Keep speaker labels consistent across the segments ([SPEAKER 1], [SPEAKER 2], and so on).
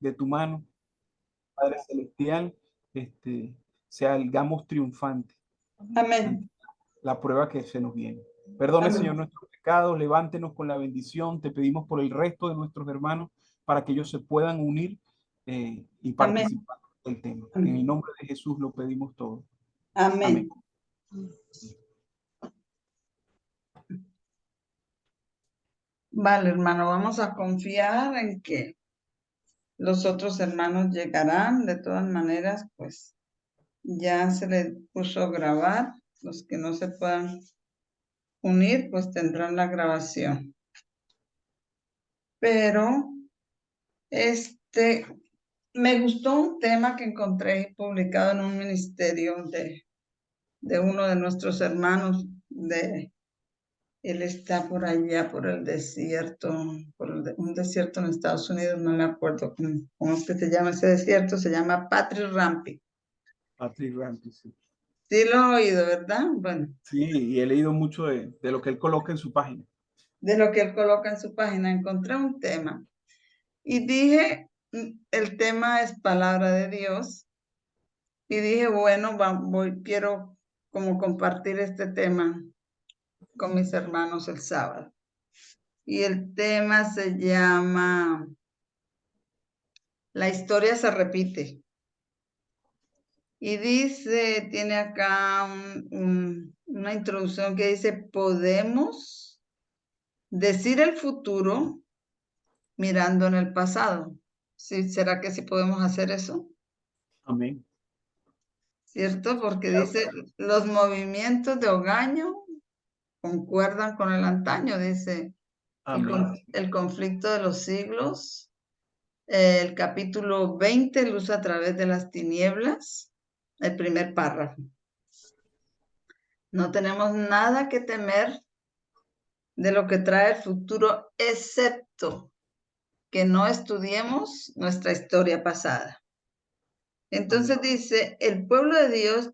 [SPEAKER 1] de tu mano, Padre Celestial, salgamos triunfantes ante
[SPEAKER 2] Amén.
[SPEAKER 1] la prueba que se nos viene. Perdone, Señor,
[SPEAKER 2] Amén.
[SPEAKER 1] nuestros pecados, levántenos con la bendición, te pedimos por el resto de nuestros hermanos para que ellos se puedan unir y
[SPEAKER 2] Amén.
[SPEAKER 1] participar del tema. En el
[SPEAKER 2] Amén.
[SPEAKER 1] nombre de Jesús lo pedimos todo. Amén.
[SPEAKER 2] Amén. Vale, hermano, vamos a confiar en que los otros hermanos llegarán. De todas maneras, pues ya se les puso a grabar. Los que no se puedan unir, pues tendrán la grabación. Pero, me gustó un tema que encontré publicado en un ministerio de uno de nuestros hermanos él está por allá, por el desierto, un desierto en Estados Unidos, no me acuerdo cómo es que se llama ese desierto, se llama Patrick Rampi.
[SPEAKER 1] Patrick Ramsey, sí.
[SPEAKER 2] Sí lo he oído, ¿verdad? Bueno,
[SPEAKER 1] Sí, y he leído mucho de lo que él coloca en su página.
[SPEAKER 2] de lo que él coloca en su página, encontré un tema y dije, el tema es palabra de Dios y dije, bueno, quiero como compartir este tema con mis hermanos el sábado. Y el tema se llama La historia se repite. Y dice, tiene acá una introducción que dice, podemos decir el futuro mirando en el pasado. ¿Sí? ¿Será que sí podemos hacer eso?
[SPEAKER 1] Amén.
[SPEAKER 2] ¿Cierto? Porque
[SPEAKER 1] Claro.
[SPEAKER 2] dice, los movimientos de Ogaño concuerdan con el antaño, dice,
[SPEAKER 1] Amén.
[SPEAKER 2] el conflicto de los siglos. El capítulo 20, luz a través de las tinieblas, el primer párrafo. No tenemos nada que temer de lo que trae el futuro, excepto que no estudiemos nuestra historia pasada.
[SPEAKER 1] Amén.
[SPEAKER 2] Entonces dice, el pueblo de Dios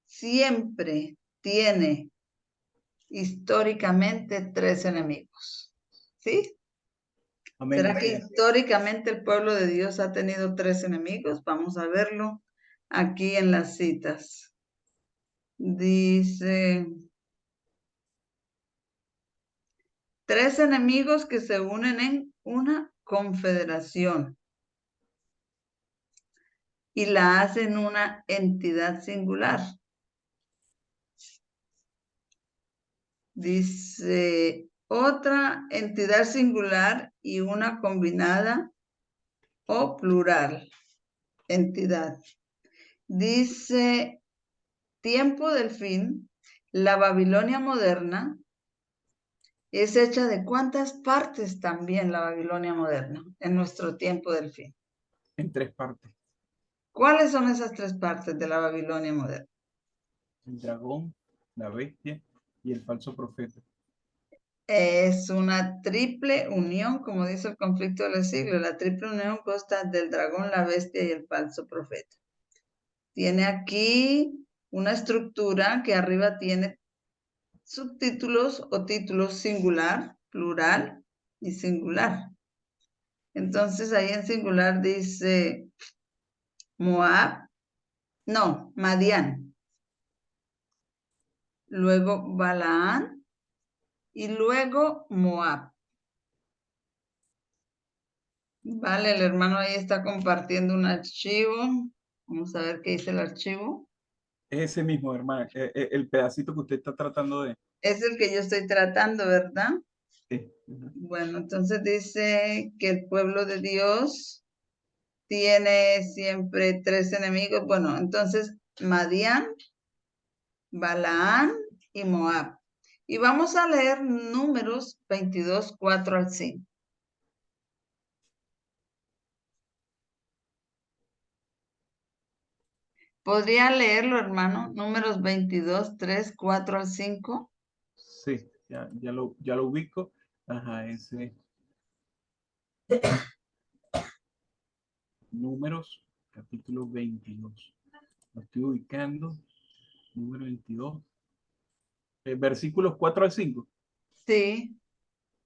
[SPEAKER 2] siempre tiene históricamente tres enemigos. ¿Sí?
[SPEAKER 1] Amén.
[SPEAKER 2] ¿Será que
[SPEAKER 1] Así es.
[SPEAKER 2] históricamente el pueblo de Dios ha tenido tres enemigos? Vamos a verlo aquí en las citas. Dice, tres enemigos que se unen en una confederación y la hacen una entidad singular. Dice, otra entidad singular y una combinada o plural entidad. Dice, tiempo del fin, la Babilonia moderna es hecha de cuántas partes también la Babilonia moderna en nuestro tiempo del fin.
[SPEAKER 1] En tres partes.
[SPEAKER 2] ¿Cuáles son esas tres partes de la Babilonia moderna?
[SPEAKER 1] El dragón, la bestia y el falso profeta.
[SPEAKER 2] Es una triple unión, como dice el conflicto de los siglos. La triple unión consta del dragón, la bestia y el falso profeta. Tiene aquí una estructura que arriba tiene subtítulos o títulos singular, plural y singular. Entonces ahí en singular dice Moab, no, Madián. Luego Balaán y luego Moab. Vale, el hermano ahí está compartiendo un archivo. Vamos a ver qué dice el archivo.
[SPEAKER 1] Es ese mismo, hermano, el pedacito que usted está tratando de...
[SPEAKER 2] Es el que yo estoy tratando, ¿verdad?
[SPEAKER 1] Sí. Ujú.
[SPEAKER 2] Bueno, entonces dice que el pueblo de Dios tiene siempre tres enemigos. Bueno, entonces Madián, Balaán y Moab. Y vamos a leer Números 22, 4 al 5. ¿Podría leerlo, hermano? Números 22, 3, 4 al 5.
[SPEAKER 1] Sí, ya lo ubico. Ajá, ese. Números, capítulo 22. Lo estoy ubicando. Número 22. Versículos 4 al 5.
[SPEAKER 2] Sí,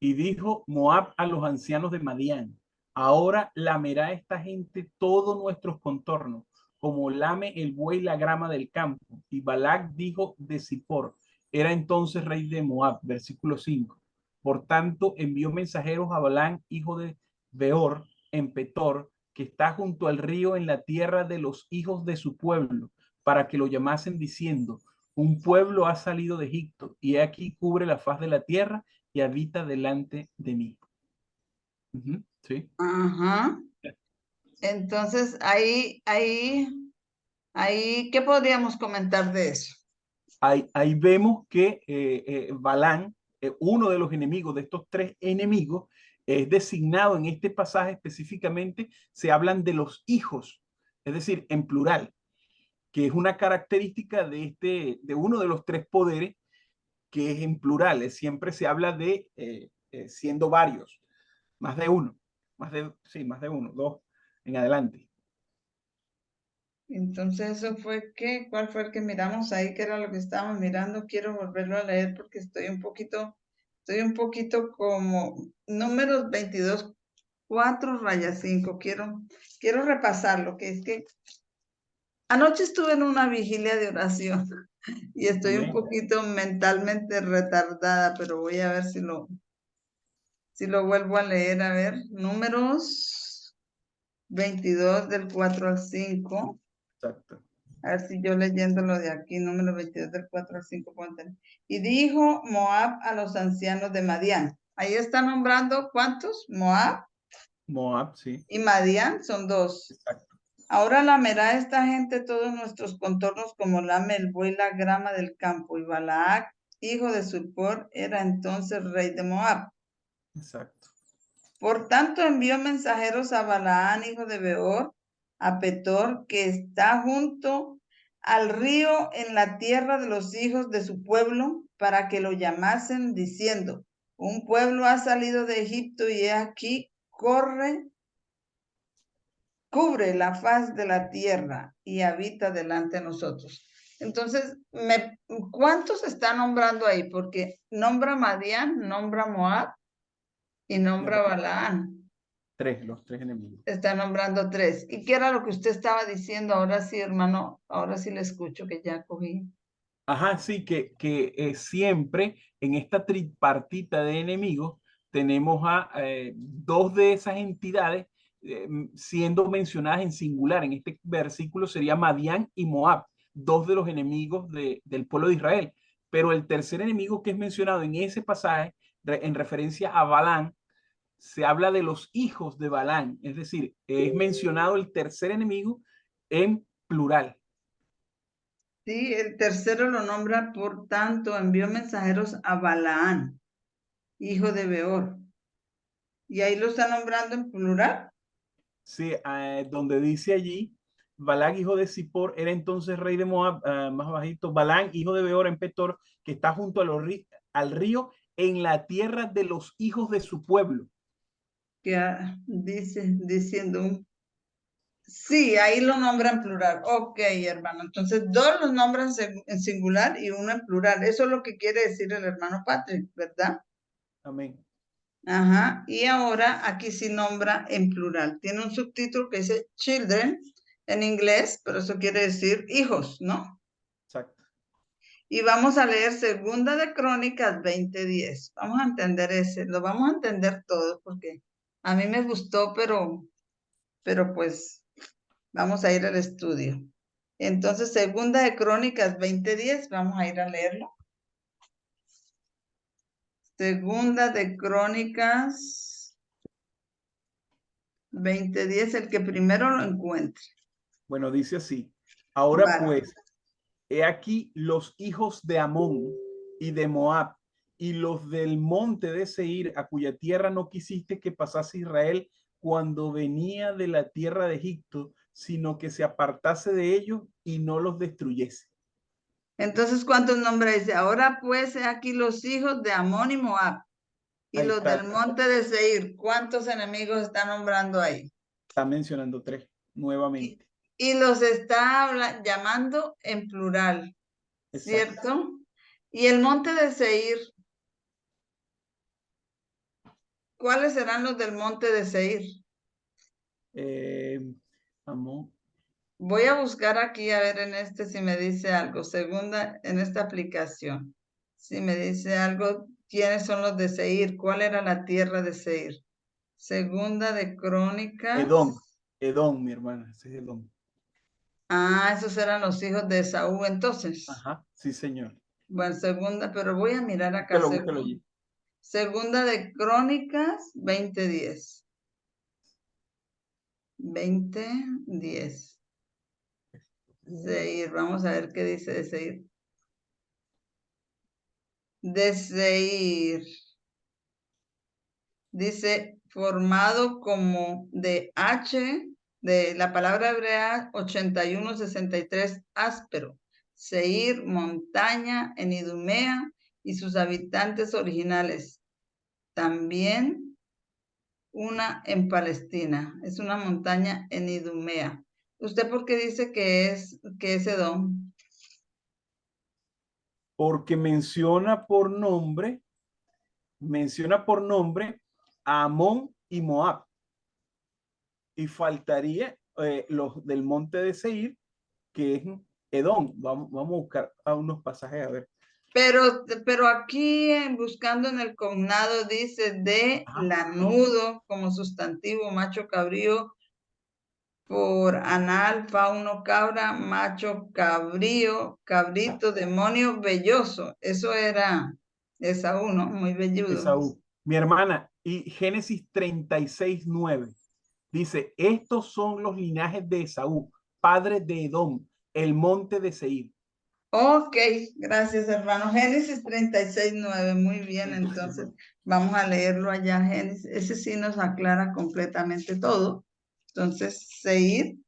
[SPEAKER 1] Y dijo Moab a los ancianos de Madián: Ahora lamerá esta gente todos nuestros contornos, como lame el buey la grama del campo. Y Balac dijo de Zippor, era entonces rey de Moab, versículo 5. Por tanto, envió mensajeros a Balán, hijo de Beor, en Petor, que está junto al río en la tierra de los hijos de su pueblo, para que lo llamasen diciendo, un pueblo ha salido de Egipto, y aquí cubre la faz de la tierra y habita delante de mí. Sí.
[SPEAKER 2] Ajá. Entonces, ¿qué podríamos comentar de eso?
[SPEAKER 1] Ahí vemos que Balán, uno de los enemigos de estos tres enemigos, es designado en este pasaje específicamente, se hablan de los hijos, es decir, en plural, que es una característica de uno de los tres poderes que es en plural, siempre se habla de siendo varios, más de uno, más de uno, dos en adelante.
[SPEAKER 2] Entonces, eso fue ¿cuál fue el que miramos ahí? ¿Qué era lo que estábamos mirando? Quiero volverlo a leer porque estoy un poquito como números 22, 4 raya 5. Quiero repasarlo, que es que anoche estuve en una vigilia de oración y estoy un
[SPEAKER 1] Amén.
[SPEAKER 2] poquito mentalmente retardada, pero voy a ver si lo vuelvo a leer. A ver, números 22 del 4 al 5.
[SPEAKER 1] Exacto.
[SPEAKER 2] A ver si yo leyéndolo de aquí, número 22 del 4 al 5. Y dijo Moab a los ancianos de Madián. Ahí está nombrando ¿cuántos? Moab
[SPEAKER 1] Moab, sí.
[SPEAKER 2] y Madián son dos.
[SPEAKER 1] Exacto.
[SPEAKER 2] Ahora lamerá esta gente todos nuestros contornos como lame el buey la grama del campo. Y Balac, hijo de Zippor, era entonces rey de Moab.
[SPEAKER 1] Exacto.
[SPEAKER 2] Por tanto envió mensajeros a Balaán, hijo de Beor, a Petor, que está junto al río en la tierra de los hijos de su pueblo, para que lo llamasen, diciendo, un pueblo ha salido de Egipto y he aquí, cubre la faz de la tierra y habita delante de nosotros. Entonces, ¿cuántos está nombrando ahí? Porque nombra Madián, nombra Moab y nombra Balaán.
[SPEAKER 1] Los tres enemigos.
[SPEAKER 2] Está nombrando tres. ¿Y qué era lo que usted estaba diciendo? Ahora sí, hermano, ahora sí le escucho que ya cogí.
[SPEAKER 1] Ajá, sí, que siempre en esta tripartita de enemigos tenemos a dos de esas entidades siendo mencionadas en singular. En este versículo sería Madián y Moab, dos de los enemigos del pueblo de Israel. Pero el tercer enemigo que es mencionado en ese pasaje, en referencia a Balán, se habla de los hijos de Balán, es decir, es mencionado el tercer enemigo en plural.
[SPEAKER 2] Sí, el tercero lo nombra, por tanto, envió mensajeros a Balaán, hijo de Beor. Y ahí lo está nombrando en plural.
[SPEAKER 1] Sí, donde dice allí, Balán, hijo de Zippor, era entonces rey de Moab, más bajito, Balán, hijo de Beor en Petor, que está junto a al río, en la tierra de los hijos de su pueblo.
[SPEAKER 2] Que diciendo sí, ahí lo nombra en plural. Ok, hermano. Entonces, dos los nombran en singular y uno en plural. Eso es lo que quiere decir el hermano Patrick, ¿verdad?
[SPEAKER 1] Amén.
[SPEAKER 2] Ajá, y ahora aquí sí nombra en plural. Tiene un subtítulo que dice children en inglés, pero eso quiere decir hijos, ¿no?
[SPEAKER 1] Exacto.
[SPEAKER 2] Y vamos a leer Segunda de Crónicas 20:10. Vamos a entender lo vamos a entender todo porque a mí me gustó, pero pues vamos a ir al estudio. Entonces, Segunda de Crónicas 20:10, vamos a ir a leerlo. Segunda de Crónicas 20:10, el que primero lo encuentre.
[SPEAKER 1] Bueno, dice así. Ahora
[SPEAKER 2] Vale.
[SPEAKER 1] pues, he aquí los hijos de Amón y de Moab y los del monte de Seir, a cuya tierra no quisiste que pasase Israel cuando venía de la tierra de Egipto, sino que se apartase de ellos y no los destruyese.
[SPEAKER 2] Entonces, ¿cuántos nombres dice? Ahora pues, he aquí los hijos de Amón y Moab y
[SPEAKER 1] Ahí
[SPEAKER 2] los
[SPEAKER 1] está,
[SPEAKER 2] del monte de Seir. ¿Cuántos enemigos está nombrando ahí?
[SPEAKER 1] está mencionando tres
[SPEAKER 2] Y,
[SPEAKER 1] nuevamente.
[SPEAKER 2] y los está llamando en plural,
[SPEAKER 1] Exacto.
[SPEAKER 2] ¿cierto? Y el monte de Seir, ¿cuáles serán los del monte de Seir?
[SPEAKER 1] Eh, Amón.
[SPEAKER 2] Voy a buscar aquí a ver en este si me dice algo. Segunda, en esta aplicación. Si me dice algo, ¿quiénes son los de Seir? ¿Cuál era la tierra de Seir? Segunda de
[SPEAKER 1] Edom.
[SPEAKER 2] Crónicas.
[SPEAKER 1] Edom, mi hermana. Ese es Edom.
[SPEAKER 2] Ah, esos eran los hijos de Esaú entonces.
[SPEAKER 1] Ajá, sí, señor.
[SPEAKER 2] Bueno, segunda, pero voy a mirar acá.
[SPEAKER 1] Búsquelo, búsquelo allí.
[SPEAKER 2] Segunda de Crónicas 20:10. 20:10. Seir, vamos a ver qué dice de Seir. De Seir. Dice, formado como de H, de la palabra hebrea 8163, áspero. Seir, montaña en Idumea y sus habitantes originales. También una en Palestina. Es una montaña en Idumea. ¿Usted por qué dice que es Edom?
[SPEAKER 1] Porque menciona por nombre a Amón y Moab. Y faltaría los del monte de Seir, que es Edom. Vamos a buscar a unos pasajes a ver.
[SPEAKER 2] Pero aquí buscando en el cognado dice de
[SPEAKER 1] Ajá.
[SPEAKER 2] lanudo como sustantivo, macho cabrío, por anal, fauno, cabra, macho cabrío, cabrito, demonio, velloso. Eso era Esaú, ¿no? Muy velludo.
[SPEAKER 1] Esaú. Mi hermana, y Génesis 36:9 dice, estos son los linajes de Esaú, padre de Edom, el monte de Seir.
[SPEAKER 2] Ok, gracias hermano. Génesis 36:9, muy bien, entonces vamos a leerlo allá, Génesis. Ese sí nos aclara completamente todo. Entonces, Seir.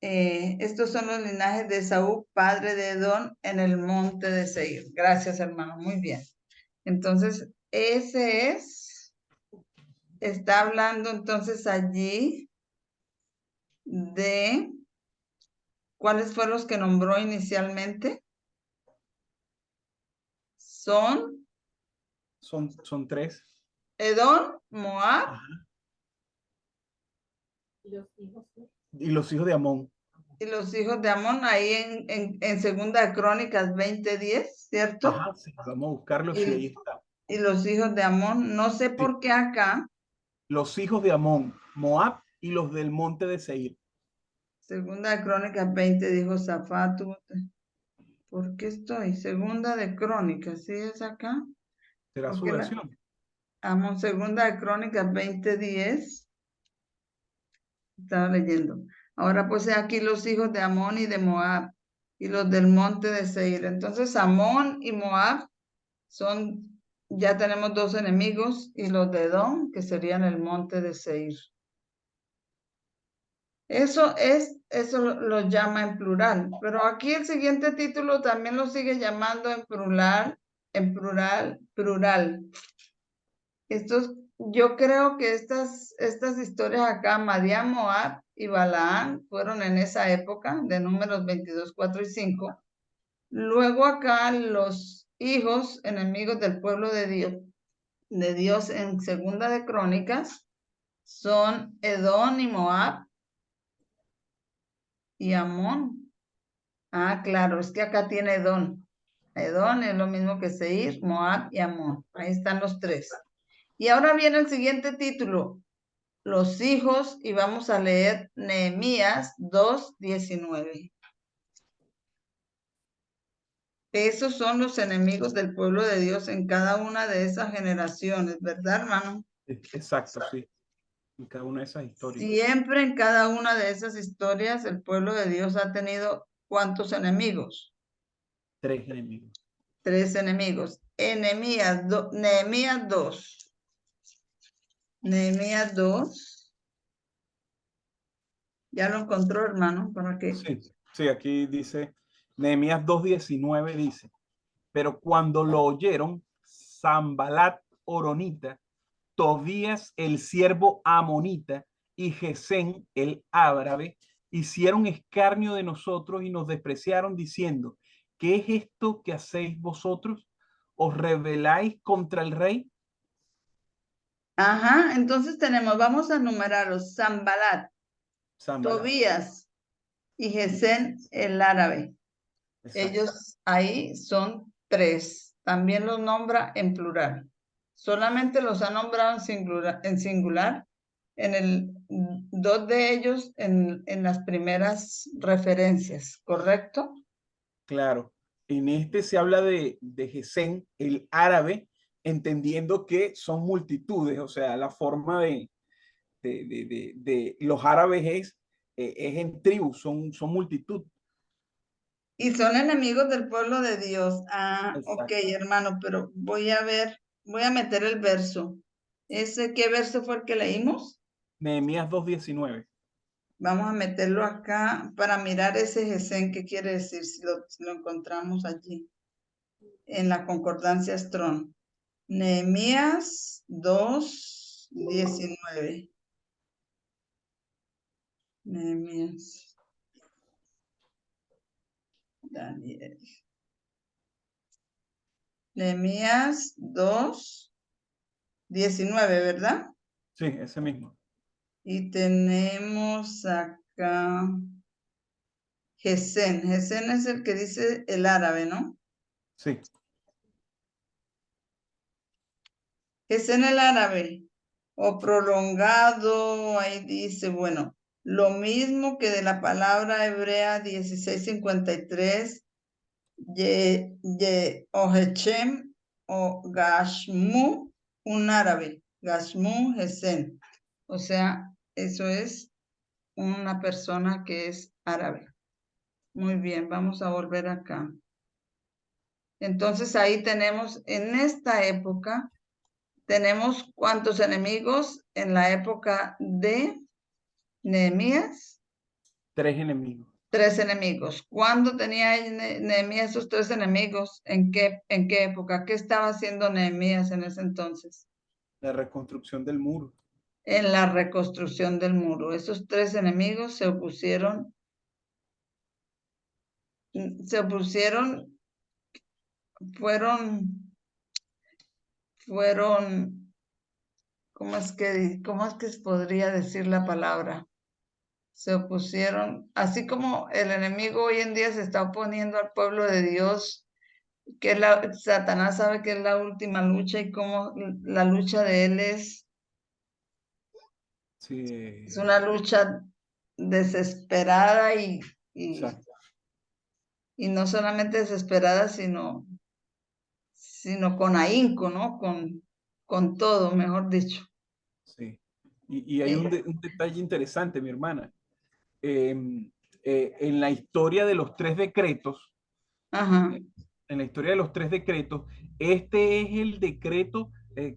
[SPEAKER 2] Estos son los linajes de Esaú, padre de Edom, en el monte de Seir. Gracias, hermano. Muy bien. Entonces, está hablando entonces allí de cuáles fueron los que nombró inicialmente. Son
[SPEAKER 1] Son tres.
[SPEAKER 2] Edom, Moab
[SPEAKER 1] Ajá. Y los hijos de Amón.
[SPEAKER 2] y los hijos de Amón, ahí en Segunda de Crónicas 20:10, ¿cierto?
[SPEAKER 1] Ajá, sí, vamos a buscarlo si ahí
[SPEAKER 2] Y,
[SPEAKER 1] está.
[SPEAKER 2] y los hijos de Amón, no sé
[SPEAKER 1] Sí,
[SPEAKER 2] por qué acá.
[SPEAKER 1] los hijos de Amón, Moab y los del monte de Seir.
[SPEAKER 2] Segunda de Crónicas 20 dijo Zafatu. ¿Por qué estoy? Segunda de Crónicas, ¿sí es acá?
[SPEAKER 1] Será su
[SPEAKER 2] Porque
[SPEAKER 1] versión.
[SPEAKER 2] amo, Segunda de Crónicas 20:10. Estaba leyendo. Ahora pues aquí los hijos de Amón y de Moab y los del monte de Seir. Entonces Amón y Moab ya tenemos dos enemigos y los de Edom, que serían el monte de Seir. Eso lo llama en plural, pero aquí el siguiente título también lo sigue llamando en plural. Yo creo que estas historias acá, Madián, Moab y Balaán, fueron en esa época, de Números 22, 4 y 5. Luego acá los hijos enemigos del pueblo de Dios en Segunda de Crónicas, son Edom y Moab y Amón. Ah, claro, es que acá tiene Edom. Edom es lo mismo que Seir, Moab y Amón. Ahí están los tres. Y ahora viene el siguiente título, los hijos, y vamos a leer Nehemías 2:19. Esos son los enemigos del pueblo de Dios en cada una de esas generaciones, ¿verdad, hermano?
[SPEAKER 1] Exacto, sí. En cada una de esas historias.
[SPEAKER 2] Siempre en cada una de esas historias el pueblo de Dios ha tenido ¿cuántos enemigos?
[SPEAKER 1] Tres enemigos.
[SPEAKER 2] 3 enemigos. Nehemías 2. Nehemías 2. Ya lo encontró, hermano, para que.
[SPEAKER 1] Sí, sí, aquí dice, Nehemías 2:19 dice, pero cuando lo oyeron, Sambalat Horonita, Tobías el siervo amonita y Gesén el árabe hicieron escarnio de nosotros y nos despreciaron diciendo, ¿qué es esto que hacéis vosotros? ¿Os rebeláis contra el rey?
[SPEAKER 2] Ajá, entonces tenemos, vamos a numerarlos, Sanballat,
[SPEAKER 1] Zambalat.
[SPEAKER 2] Tobías y
[SPEAKER 1] Y
[SPEAKER 2] Gesén el árabe.
[SPEAKER 1] exacto.
[SPEAKER 2] Ellos ahí son tres. También los nombra en plural. Solamente los ha nombrado en singular. En el dos de ellos en las primeras referencias, ¿correcto?
[SPEAKER 1] Claro. En este se habla de Gesén, el árabe, entendiendo que son multitudes, o sea, la forma de los árabes es en tribus, son multitud.
[SPEAKER 2] Y son enemigos del pueblo de Dios. Ah, ok,
[SPEAKER 1] Exacto.
[SPEAKER 2] hermano, pero voy a ver, voy a meter el verso. ¿Ese qué verso fue el que leímos?
[SPEAKER 1] Nehemías 2:19.
[SPEAKER 2] Vamos a meterlo acá para mirar ese Gesén, qué quiere decir si lo encontramos allí en la concordancia Strong. Nehemías 2:19. Nehemías, Daniel. Nehemías 2:19, ¿verdad?
[SPEAKER 1] Sí, ese mismo.
[SPEAKER 2] Y tenemos acá Gesén. Gesén es el que dice el árabe, ¿no?
[SPEAKER 1] Sí.
[SPEAKER 2] Gesén el árabe. O prolongado, ahí dice, bueno, lo mismo que de la palabra hebrea 1653, o Hechem o Gashmu, un árabe. Gashmu Gesén. O sea, eso es una persona que es árabe. Muy bien, vamos a volver acá. Entonces ahí tenemos, en esta época, tenemos cuántos enemigos en la época de Nehemías.
[SPEAKER 1] Tres enemigos.
[SPEAKER 2] Tres enemigos. ¿Cuándo tenía Nehemías esos tres enemigos? ¿En qué época? ¿Qué estaba haciendo Nehemías en ese entonces?
[SPEAKER 1] La reconstrucción del muro.
[SPEAKER 2] En la reconstrucción del muro. Esos tres enemigos se opusieron, fueron, fueron, ¿cómo es que podría decir la palabra? Se opusieron, así como el enemigo hoy en día se está oponiendo al pueblo de Dios, que Satanás sabe que es la última lucha y cómo la lucha de él es
[SPEAKER 1] Sí,
[SPEAKER 2] una lucha desesperada y,
[SPEAKER 1] exacto.
[SPEAKER 2] y no solamente desesperada, sino con ahínco, ¿no? Con todo, mejor dicho.
[SPEAKER 1] Sí. Y hay
[SPEAKER 2] Eh,
[SPEAKER 1] un detalle interesante, mi hermana. Eh, en la historia de los tres decretos,
[SPEAKER 2] ajá,
[SPEAKER 1] en la historia de los tres decretos, este es el decreto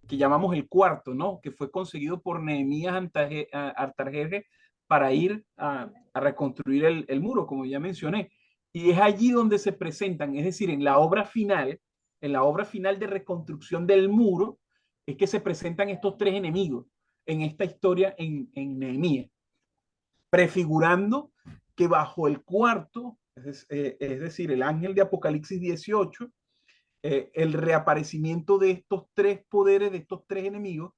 [SPEAKER 1] que llamamos el cuarto, ¿no? Que fue conseguido por Nehemías Artajerjes para ir a reconstruir el muro, como ya mencioné. Y es allí donde se presentan, es decir, en la obra final de reconstrucción del muro, es que se presentan estos tres enemigos en esta historia en Nehemías, prefigurando que bajo el cuarto, es decir, el ángel de Apocalipsis 18, el reaparecimiento de estos tres poderes, de estos tres enemigos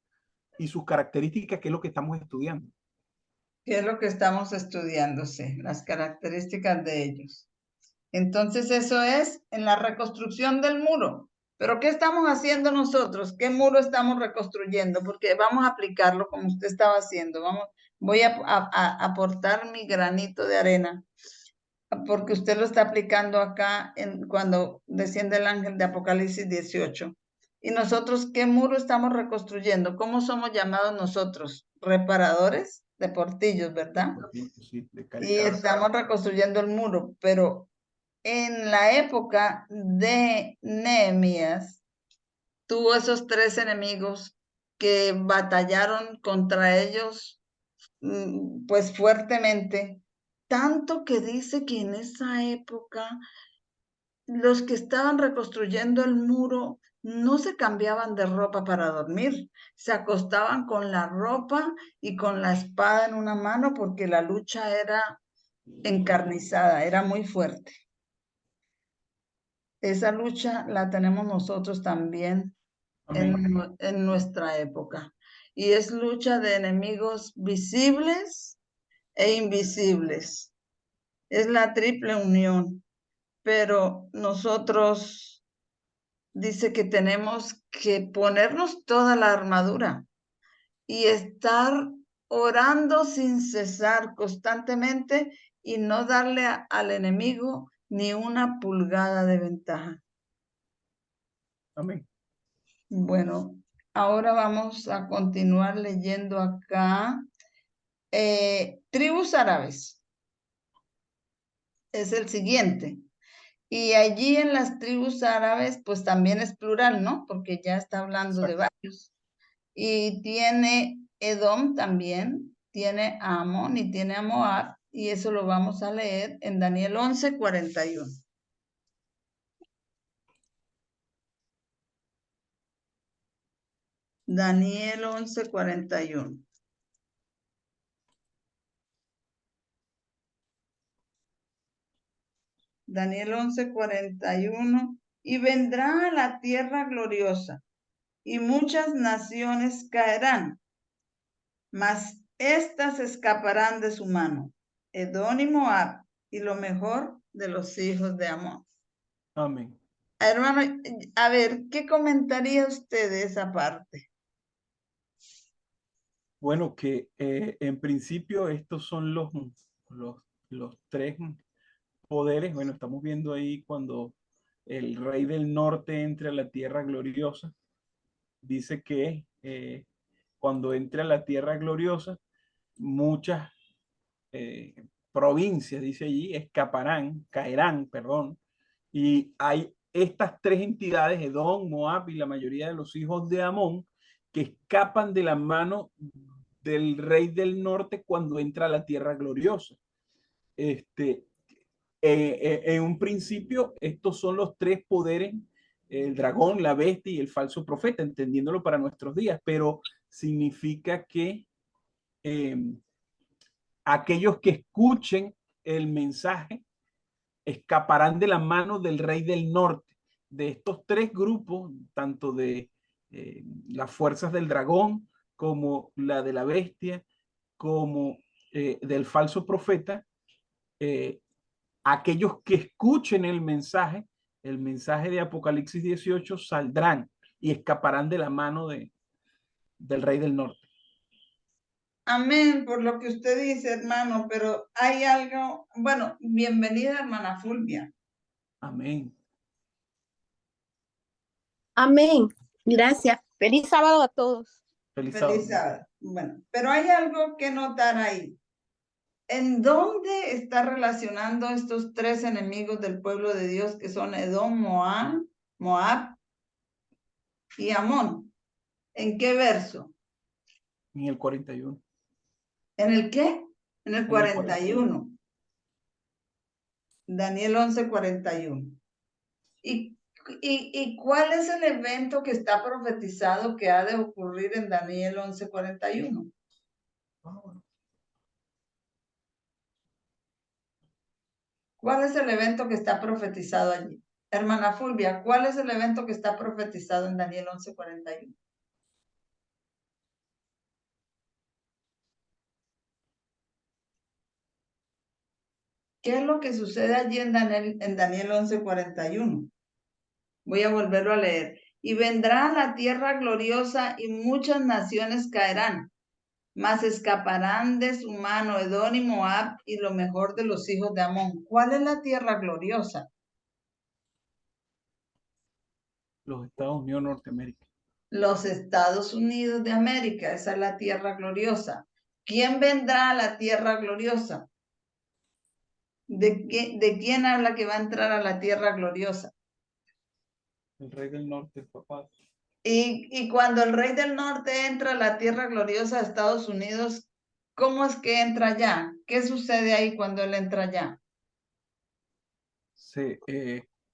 [SPEAKER 1] y sus características, que es lo que estamos estudiando.
[SPEAKER 2] ¿Qué es lo que estamos estudiando? Sí, las características de ellos. Entonces eso es en la reconstrucción del muro. Pero ¿qué estamos haciendo nosotros? ¿Qué muro estamos reconstruyendo? Porque vamos a aplicarlo como usted estaba haciendo. Voy a aportar mi granito de arena, porque usted lo está aplicando acá cuando desciende el ángel de Apocalipsis 18. ¿Y nosotros qué muro estamos reconstruyendo? ¿Cómo somos llamados nosotros? Reparadores de portillos, ¿verdad?
[SPEAKER 1] Sí, de
[SPEAKER 2] Y
[SPEAKER 1] calcar.
[SPEAKER 2] estamos reconstruyendo el muro, pero en la época de Nehemías, tuvo esos tres enemigos que batallaron contra ellos, pues fuertemente, tanto que dice que en esa época los que estaban reconstruyendo el muro no se cambiaban de ropa para dormir, se acostaban con la ropa y con la espada en una mano porque la lucha era encarnizada, era muy fuerte. Esa lucha la tenemos nosotros también
[SPEAKER 1] Amén.
[SPEAKER 2] en nuestra época. y es lucha de enemigos visibles e invisibles. Es la triple unión, pero nosotros dice que tenemos que ponernos toda la armadura y estar orando sin cesar constantemente y no darle al enemigo ni una pulgada de ventaja.
[SPEAKER 1] Amén.
[SPEAKER 2] Bueno, ahora vamos a continuar leyendo acá. Tribus árabes es el siguiente. Y allí en las tribus árabes, pues también es plural, ¿no? Porque ya está hablando de
[SPEAKER 1] Exacto.
[SPEAKER 2] varios. Y tiene Edom también, tiene a Amón y tiene a Moab, y eso lo vamos a leer en Daniel 11:41. Daniel 11:41. Daniel 11:41. Y vendrá a la tierra gloriosa, y muchas naciones caerán, mas éstas escaparán de su mano, Edom y Moab, y lo mejor de los hijos de Amón.
[SPEAKER 1] Amén.
[SPEAKER 2] Hermano, a ver, ¿qué comentaría usted de esa parte?
[SPEAKER 1] Bueno, que en principio estos son los, los tres poderes. Bueno, estamos viendo ahí cuando el rey del norte entre a la tierra gloriosa. Dice que cuando entre a la tierra gloriosa, muchas provincias, dice allí, escaparán, caerán, perdón. Y hay estas tres entidades, Edom, Moab y la mayoría de los hijos de Amón, que escapan de la mano del rey del norte cuando entra a la tierra gloriosa. Este, en un principio, estos son los tres poderes, el dragón, la bestia y el falso profeta, entendiéndolo para nuestros días, pero significa que eh, aquellos que escuchen el mensaje escaparán de la mano del rey del norte. De estos tres grupos, tanto de las fuerzas del dragón como la de la bestia, como del falso profeta, eh, aquellos que escuchen el mensaje de Apocalipsis 18, saldrán y escaparán de la mano del rey del norte.
[SPEAKER 2] Amén, por lo que usted dice, hermano, pero hay algo, bueno, bienvenida, hermana Fulvia.
[SPEAKER 1] Amén.
[SPEAKER 3] Amén. Gracias. Feliz sábado a todos.
[SPEAKER 1] Feliz
[SPEAKER 2] Feliz
[SPEAKER 1] sábado.
[SPEAKER 2] sábado. Bueno, pero hay algo que notar ahí. ¿En dónde está relacionando estos tres enemigos del pueblo de Dios que son Edom, Moab y Amón? ¿En qué verso?
[SPEAKER 1] En el 41.
[SPEAKER 2] ¿En el qué? En el
[SPEAKER 1] En el
[SPEAKER 2] 41. Daniel 11:41. ¿Y cuál es el evento que está profetizado que ha de ocurrir en Daniel 11:41? ¿Cuál es el evento que está profetizado allí? Hermana Fulvia, ¿cuál es el evento que está profetizado en Daniel 11:41? ¿Qué es lo que sucede allí en Daniel 11:41? Voy a volverlo a leer. Y vendrá la tierra gloriosa y muchas naciones caerán, mas escaparán de su mano Edom y Moab y lo mejor de los hijos de Amón. ¿Cuál es la tierra gloriosa?
[SPEAKER 1] Los Estados Unidos de Norteamérica.
[SPEAKER 2] Los Estados Unidos de América, esa es la tierra gloriosa. ¿Quién vendrá a la tierra gloriosa? ¿De quién habla que va a entrar a la tierra gloriosa?
[SPEAKER 1] El rey del norte, papá.
[SPEAKER 2] Y cuando el rey del norte entra a la tierra gloriosa de Estados Unidos, ¿cómo es que entra allá? ¿Qué sucede ahí cuando él entra allá?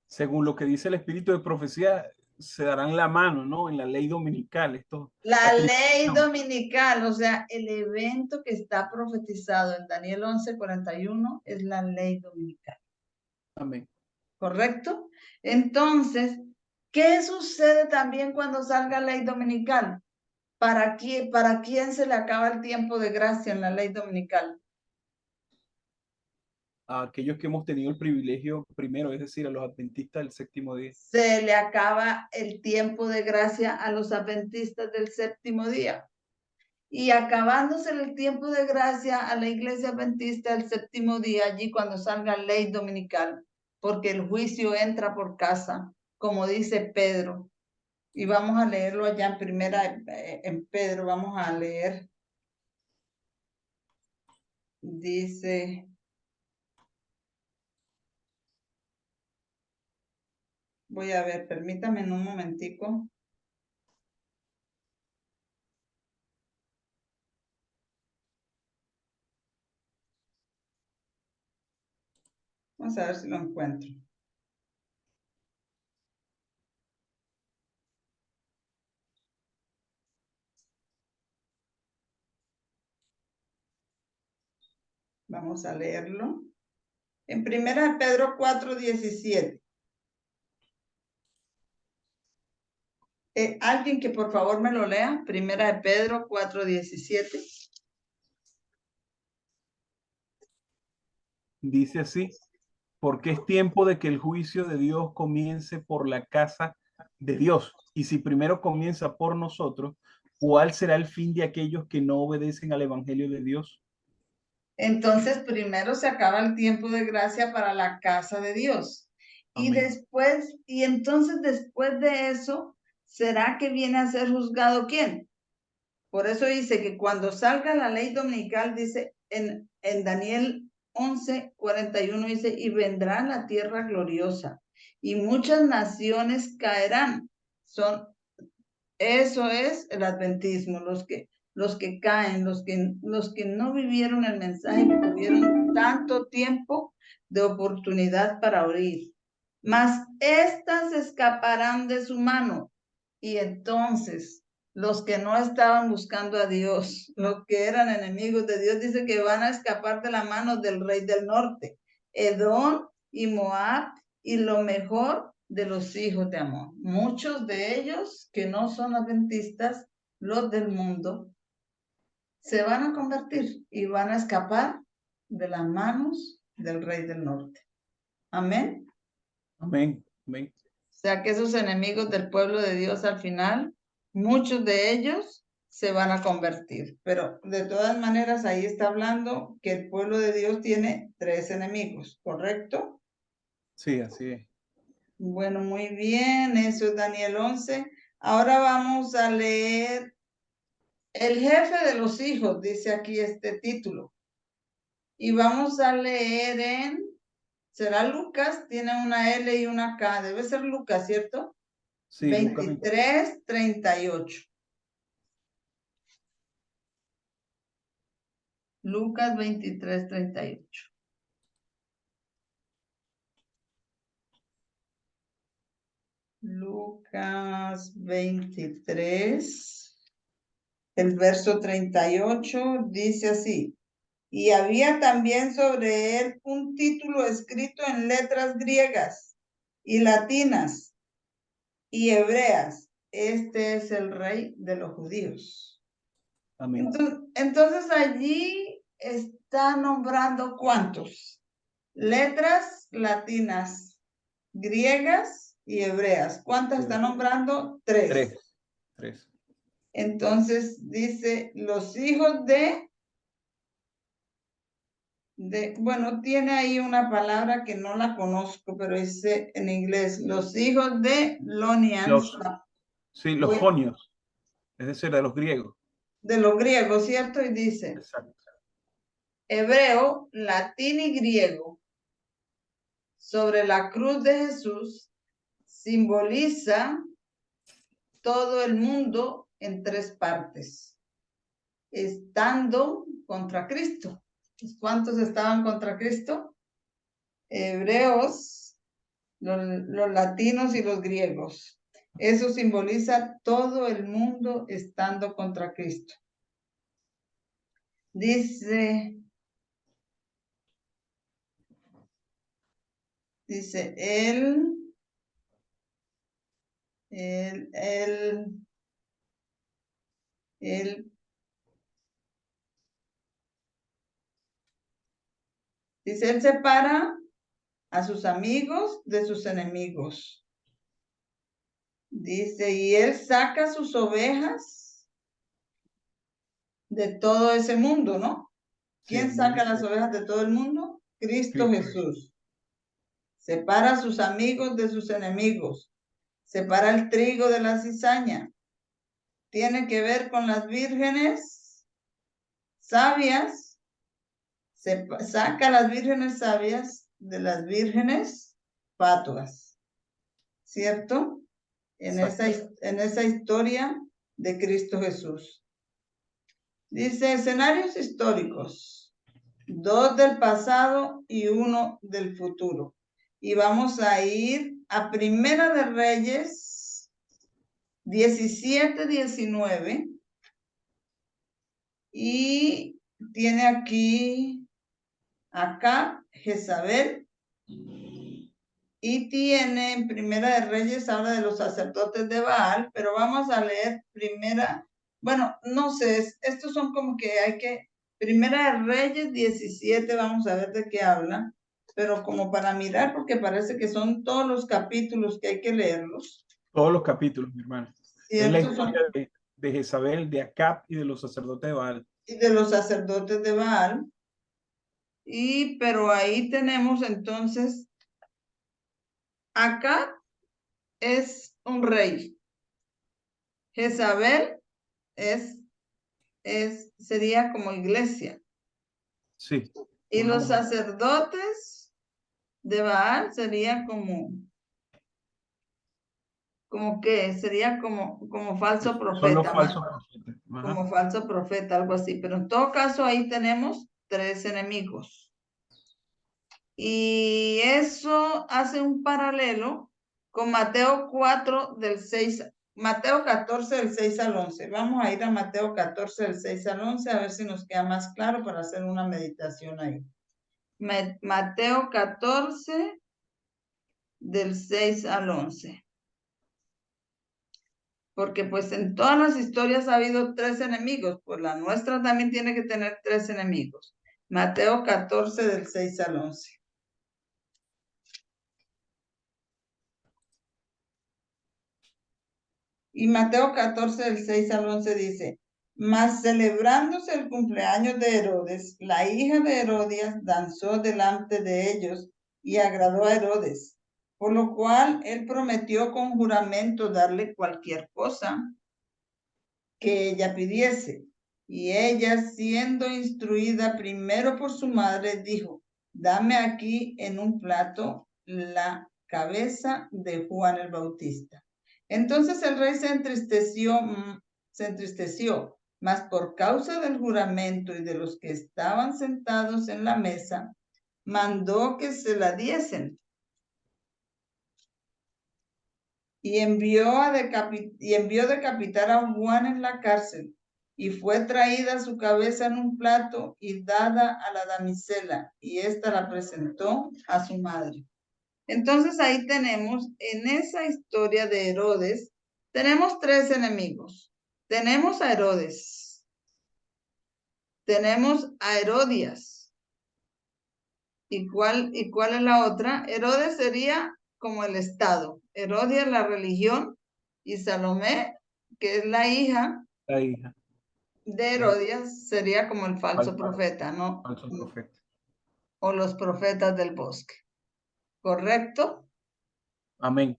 [SPEAKER 1] Según lo que dice el espíritu de profecía, se darán la mano, ¿no? En la ley dominical. Esto,
[SPEAKER 2] La ley dominical, o sea, el evento que está profetizado en Daniel 11:41 es la ley dominical.
[SPEAKER 1] Amén.
[SPEAKER 2] ¿Correcto? Entonces, ¿qué sucede también cuando salga ley dominical? ¿Para quién se le acaba el tiempo de gracia en la ley dominical?
[SPEAKER 1] A aquellos que hemos tenido el privilegio primero, es decir, a los adventistas del séptimo día.
[SPEAKER 2] Se le acaba el tiempo de gracia a los adventistas del séptimo día. Y acabándose el tiempo de gracia a la iglesia adventista del séptimo día, allí cuando salga ley dominical, porque el juicio entra por casa, como dice Pedro. Y vamos a leerlo allá en primera, en Pedro, vamos a leer. Dice, voy a ver, permítame en un momentico. Vamos a ver si lo encuentro. Vamos a leerlo. En primera Pedro 4:17. Alguien que por favor me lo lea. Primera de Pedro 4:17.
[SPEAKER 1] Dice así, porque es tiempo de que el juicio de Dios comience por la casa de Dios. Y si primero comienza por nosotros, ¿cuál será el fin de aquellos que no obedecen al Evangelio de Dios?
[SPEAKER 2] Entonces, primero se acaba el tiempo de gracia para la casa de Dios. Y
[SPEAKER 1] Amén.
[SPEAKER 2] después, y entonces después de eso, ¿será que viene a ser juzgado quién? Por eso dice que cuando salga la ley dominical, dice en Daniel 11:41, dice, y vendrá la tierra gloriosa, y muchas naciones caerán. Eso es el adventismo, los que caen, los que no vivieron el mensaje, que tuvieron tanto tiempo de oportunidad para oír. Mas estas escaparán de su mano. Y entonces los que no estaban buscando a Dios, los que eran enemigos de Dios, dice que van a escapar de la mano del rey del norte, Edom y Moab, y lo mejor de los hijos de Amón. Muchos de ellos que no son adventistas, los del mundo, se van a convertir y van a escapar de las manos del rey del norte. Amén.
[SPEAKER 1] Amén. Amén.
[SPEAKER 2] O sea que esos enemigos del pueblo de Dios al final, muchos de ellos se van a convertir. Pero de todas maneras ahí está hablando que el pueblo de Dios tiene 3 enemigos, ¿correcto?
[SPEAKER 1] Sí, así es.
[SPEAKER 2] Bueno, muy bien, eso es Daniel 11. Ahora vamos a leer el jefe de los hijos, dice aquí este título. Y vamos a leer será Lucas, tiene una L y una K, debe ser Lucas, ¿cierto?
[SPEAKER 1] Sí, Lucas
[SPEAKER 2] 23:38. Lucas 23:38. Lucas 23, el verso 38 dice así. Y había también sobre él un título escrito en letras griegas y latinas y hebreas. Este es el rey de los judíos.
[SPEAKER 1] Amén.
[SPEAKER 2] Entonces allí está nombrando ¿cuántos? Letras latinas, griegas y hebreas. ¿Cuántas está nombrando? 3.
[SPEAKER 1] 3.
[SPEAKER 2] Entonces dice los hijos bueno, tiene ahí una palabra que no la conozco, pero dice en inglés, los hijos de Lonians,
[SPEAKER 1] Sí, los jonios, es decir, de los griegos.
[SPEAKER 2] de los griegos, ¿cierto? Y dice,
[SPEAKER 1] Exacto.
[SPEAKER 2] hebreo, latín y griego, sobre la cruz de Jesús, simboliza todo el mundo en 3 partes, estando contra Cristo. ¿Cuántos estaban contra Cristo? Hebreos, los latinos y los griegos. Eso simboliza todo el mundo estando contra Cristo. Dice Él dice, él separa a sus amigos de sus enemigos. Dice, y él saca sus ovejas de todo ese mundo, ¿no? ¿Quién
[SPEAKER 1] Sí,
[SPEAKER 2] saca las ovejas de todo el mundo? Cristo
[SPEAKER 1] Cristo.
[SPEAKER 2] Jesús. Separa a sus amigos de sus enemigos. Separa el trigo de la cizaña. Tiene que ver con las vírgenes sabias. Saca a las vírgenes sabias de las vírgenes fatuas. ¿Cierto? En esa historia de Cristo Jesús. Dice, escenarios históricos, 2 del pasado y 1 del futuro. Y vamos a ir a Primera de Reyes 17-19. Y tiene aquí, acá, Jezabel. Y tiene en Primera de Reyes, habla de los sacerdotes de Baal, pero vamos a leer primera, bueno, no sé, estos son como que hay que, Primera de Reyes 17, vamos a ver de qué habla, pero como para mirar, porque parece que son todos los capítulos que hay que leerlos.
[SPEAKER 1] Todos los capítulos, mi hermano. Es la historia de Jezabel, de Acab y de los sacerdotes de Baal.
[SPEAKER 2] Y de los sacerdotes de Baal. Pero ahí tenemos entonces, Acab es un rey. Jezabel sería como iglesia.
[SPEAKER 1] Sí.
[SPEAKER 2] Y los sacerdotes de Baal sería como que sería como falso profeta.
[SPEAKER 1] Son los falsos profetas.
[SPEAKER 2] Como falso profeta, algo así. Pero en todo caso ahí tenemos 3 enemigos. Y eso hace un paralelo con Mateo 4 del 6, Mateo 14 del 6 al 11. Vamos a ir a Mateo 14 del 6 al 11 a ver si nos queda más claro para hacer una meditación ahí. Mateo 14 del 6 al 11. Porque pues en todas las historias ha habido 3 enemigos, pues la nuestra también tiene que tener 3 enemigos. Mateo 14 del 6 al 11. Y Mateo 14 del 6 al 11 dice, mas celebrándose el cumpleaños de Herodes, la hija de Herodias danzó delante de ellos y agradó a Herodes, por lo cual él prometió con juramento darle cualquier cosa que ella pidiese. Y ella, siendo instruida primero por su madre, dijo, dame aquí en un plato la cabeza de Juan el Bautista. Entonces el rey se entristeció, mas por causa del juramento y de los que estaban sentados en la mesa, mandó que se la diesen. Y envió decapitar a Juan en la cárcel, y fue traída su cabeza en un plato y dada a la damisela, y ésta la presentó a su madre. Entonces ahí tenemos, en esa historia de Herodes, tenemos 3 enemigos. Tenemos a Herodes, tenemos a Herodias. ¿Y cuál es la otra? Herodes sería como el Estado, Herodias la religión, y Salomé, que es la hija de Herodias, sería como el falso profeta, ¿no?
[SPEAKER 1] Falso profeta.
[SPEAKER 2] O los profetas del bosque. ¿Correcto?
[SPEAKER 1] Amén.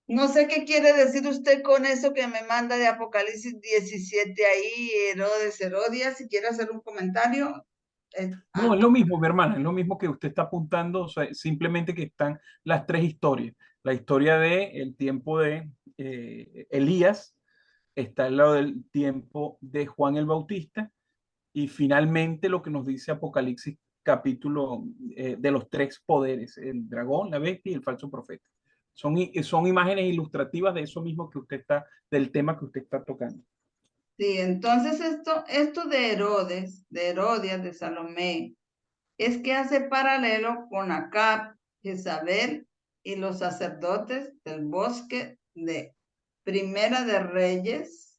[SPEAKER 2] No sé qué quiere decir usted con eso que me manda de Apocalipsis 17 ahí, Herodes, Herodias, si quiere hacer un comentario.
[SPEAKER 1] No, es lo mismo, mi hermana, es lo mismo que usted está apuntando, o sea, simplemente que están las 3 historias. La historia del tiempo de Elías, está el lado del tiempo de Juan el Bautista, y finalmente lo que nos dice Apocalipsis capítulo de los 3 poderes, el dragón, la bestia y el falso profeta. Son imágenes ilustrativas de eso mismo que usted está, del tema que usted está tocando.
[SPEAKER 2] Sí, entonces esto de Herodes, de Herodias, de Salomé, es que hace paralelo con Acab, Jezabel y los sacerdotes del bosque de Primera de Reyes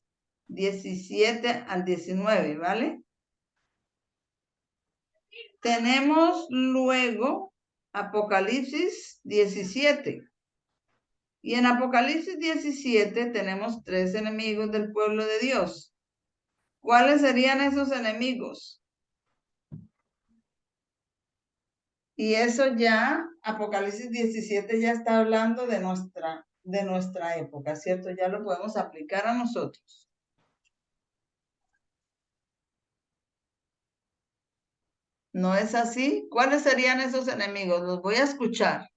[SPEAKER 2] 17 al 19, ¿vale? Tenemos luego Apocalipsis 17. Y en Apocalipsis 17 tenemos 3 enemigos del pueblo de Dios. ¿Cuáles serían esos enemigos? Y eso ya, Apocalipsis 17 ya está hablando de nuestra época, ¿cierto? Ya lo podemos aplicar a nosotros. ¿No es así? ¿Cuáles serían esos enemigos? Los voy a escuchar.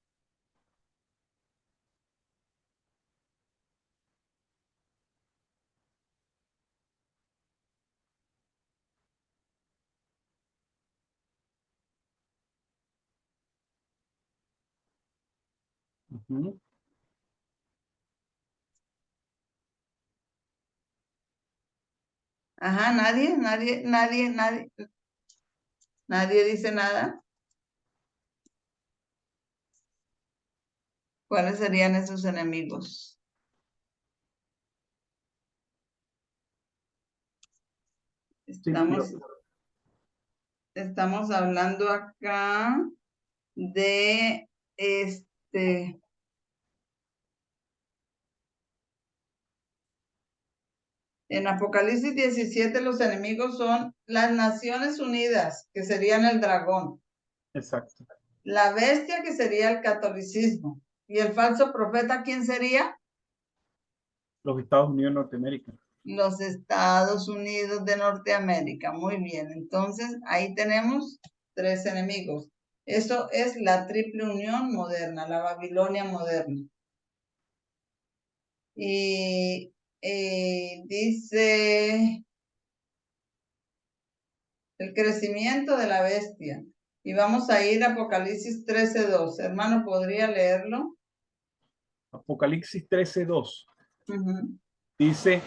[SPEAKER 1] Ujú.
[SPEAKER 2] Ajá, nadie dice nada. ¿Cuáles serían esos enemigos?
[SPEAKER 1] Sí,
[SPEAKER 2] Estamos hablando acá de en Apocalipsis 17 los enemigos son las Naciones Unidas, que serían el dragón,
[SPEAKER 1] exacto.
[SPEAKER 2] la bestia, que sería el catolicismo, y el falso profeta, ¿quién sería?
[SPEAKER 1] Los Estados Unidos de Norteamérica.
[SPEAKER 2] Los Estados Unidos de Norteamérica. Muy bien, entonces ahí tenemos 3 enemigos. Eso es la triple unión moderna, la Babilonia moderna. Y dice el crecimiento de la bestia. Y vamos a ir a Apocalipsis 13:2. Hermano, ¿podría leerlo?
[SPEAKER 1] Apocalipsis 13:2.
[SPEAKER 2] Ujú.
[SPEAKER 1] Dice,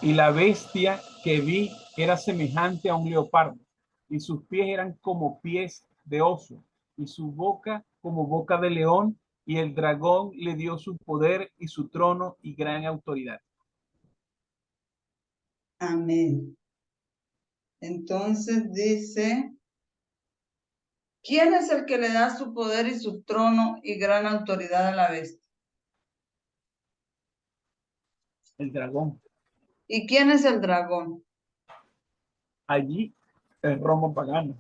[SPEAKER 1] y la bestia que vi era semejante a un leopardo, y sus pies eran como pies de oso, y su boca como boca de león, y el dragón le dio su poder y su trono y gran autoridad.
[SPEAKER 2] Amén. Entonces dice, ¿quién es el que le da su poder y su trono y gran autoridad a la bestia?
[SPEAKER 1] El dragón.
[SPEAKER 2] ¿Y quién es el dragón?
[SPEAKER 1] Allí el Roma pagano.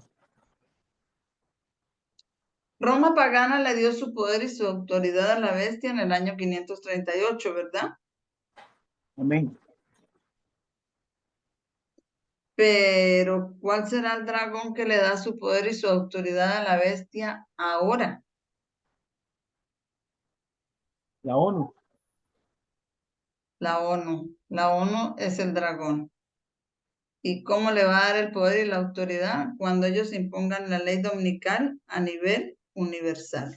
[SPEAKER 2] Roma pagana le dio su poder y su autoridad a la bestia en el año 538, ¿verdad?
[SPEAKER 1] Amén.
[SPEAKER 2] Pero, ¿cuál será el dragón que le da su poder y su autoridad a la bestia ahora?
[SPEAKER 1] La ONU.
[SPEAKER 2] La ONU. La ONU es el dragón. ¿Y cómo le va a dar el poder y la autoridad? Cuando ellos impongan la ley dominical a nivel universal.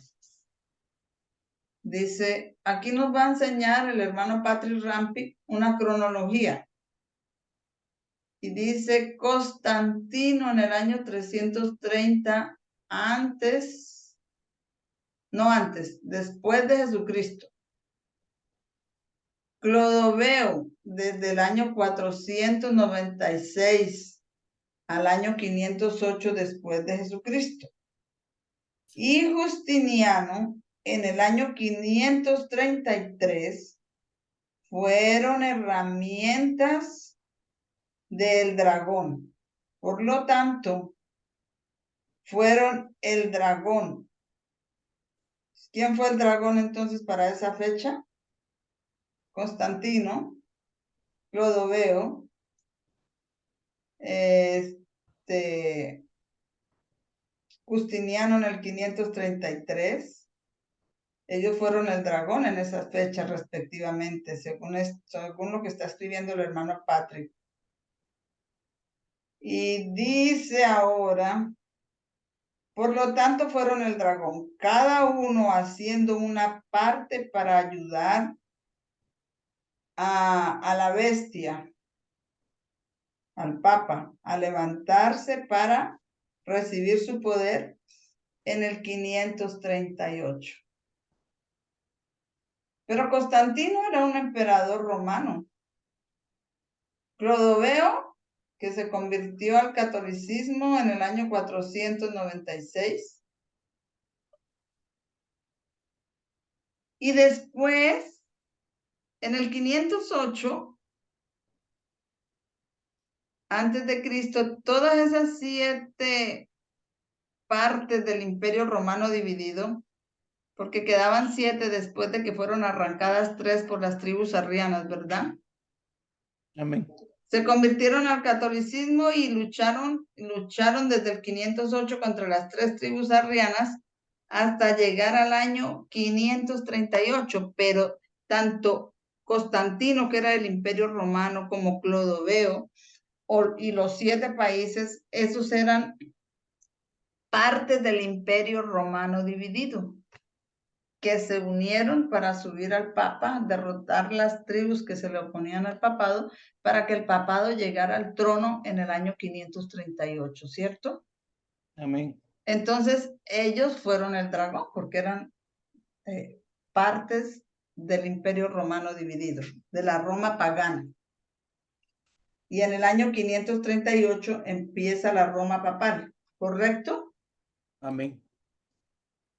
[SPEAKER 2] Dice, aquí nos va a enseñar el hermano Patrick Rampi una cronología. Y dice, Constantino en el año 330 después de Jesucristo. Clodoveo, desde el año 496 al año 508 después de Jesucristo. Y Justiniano, en el año 533, fueron herramientas del dragón. Por lo tanto, fueron el dragón. ¿Quién fue el dragón entonces para esa fecha? Constantino, Clodoveo, Justiniano en el 533. Ellos fueron el dragón en esas fechas respectivamente, según lo que está escribiendo el hermano Patrick. Y dice ahora, por lo tanto fueron el dragón, cada uno haciendo una parte para ayudar a la bestia, al Papa, a levantarse para recibir su poder en el 538. Pero Constantino era un emperador romano. Clodoveo, que se convirtió al catolicismo en el año 496. Y después, en el 508, antes de Cristo, todas esas 7 partes del Imperio Romano dividido, porque quedaban 7 después de que fueron arrancadas 3 por las tribus arrianas, ¿verdad?
[SPEAKER 1] Amén.
[SPEAKER 2] Se convirtieron al catolicismo y lucharon desde el 508 contra las 3 tribus arrianas hasta llegar al año 538, pero tanto Constantino, que era el Imperio Romano, como Clodoveo y los 7 países, esos eran partes del Imperio Romano dividido, que se unieron para subir al Papa, derrotar las tribus que se le oponían al papado, para que el papado llegara al trono en el año 538, ¿cierto?
[SPEAKER 1] Amén.
[SPEAKER 2] Entonces, ellos fueron el dragón, porque eran partes del Imperio Romano dividido, de la Roma pagana. Y en el año 538 empieza la Roma papal, ¿correcto?
[SPEAKER 1] Amén.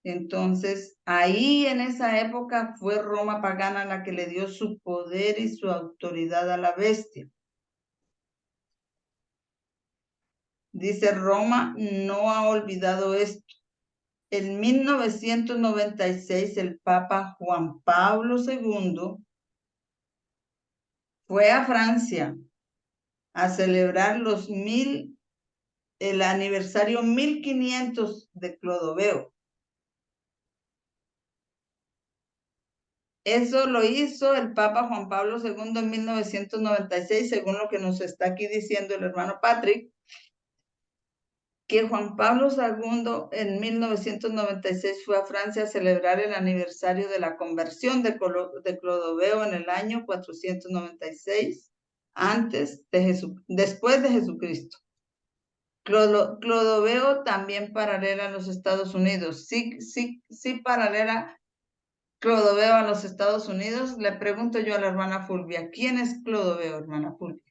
[SPEAKER 2] Entonces, ahí en esa época fue Roma pagana la que le dio su poder y su autoridad a la bestia. Dice, Roma no ha olvidado esto. En 1996, el Papa Juan Pablo II fue a Francia a celebrar el aniversario 1500 de Clodoveo. Eso lo hizo el Papa Juan Pablo II en 1996, según lo que nos está aquí diciendo el hermano Patrick, que Juan Pablo II en 1996 fue a Francia a celebrar el aniversario de la conversión de Clodoveo en el año 496 después de Jesucristo. Clodoveo también paralela a los Estados Unidos. Sí paralela Clodoveo a los Estados Unidos. Le pregunto yo a la hermana Fulvia, ¿quién es Clodoveo, hermana Fulvia?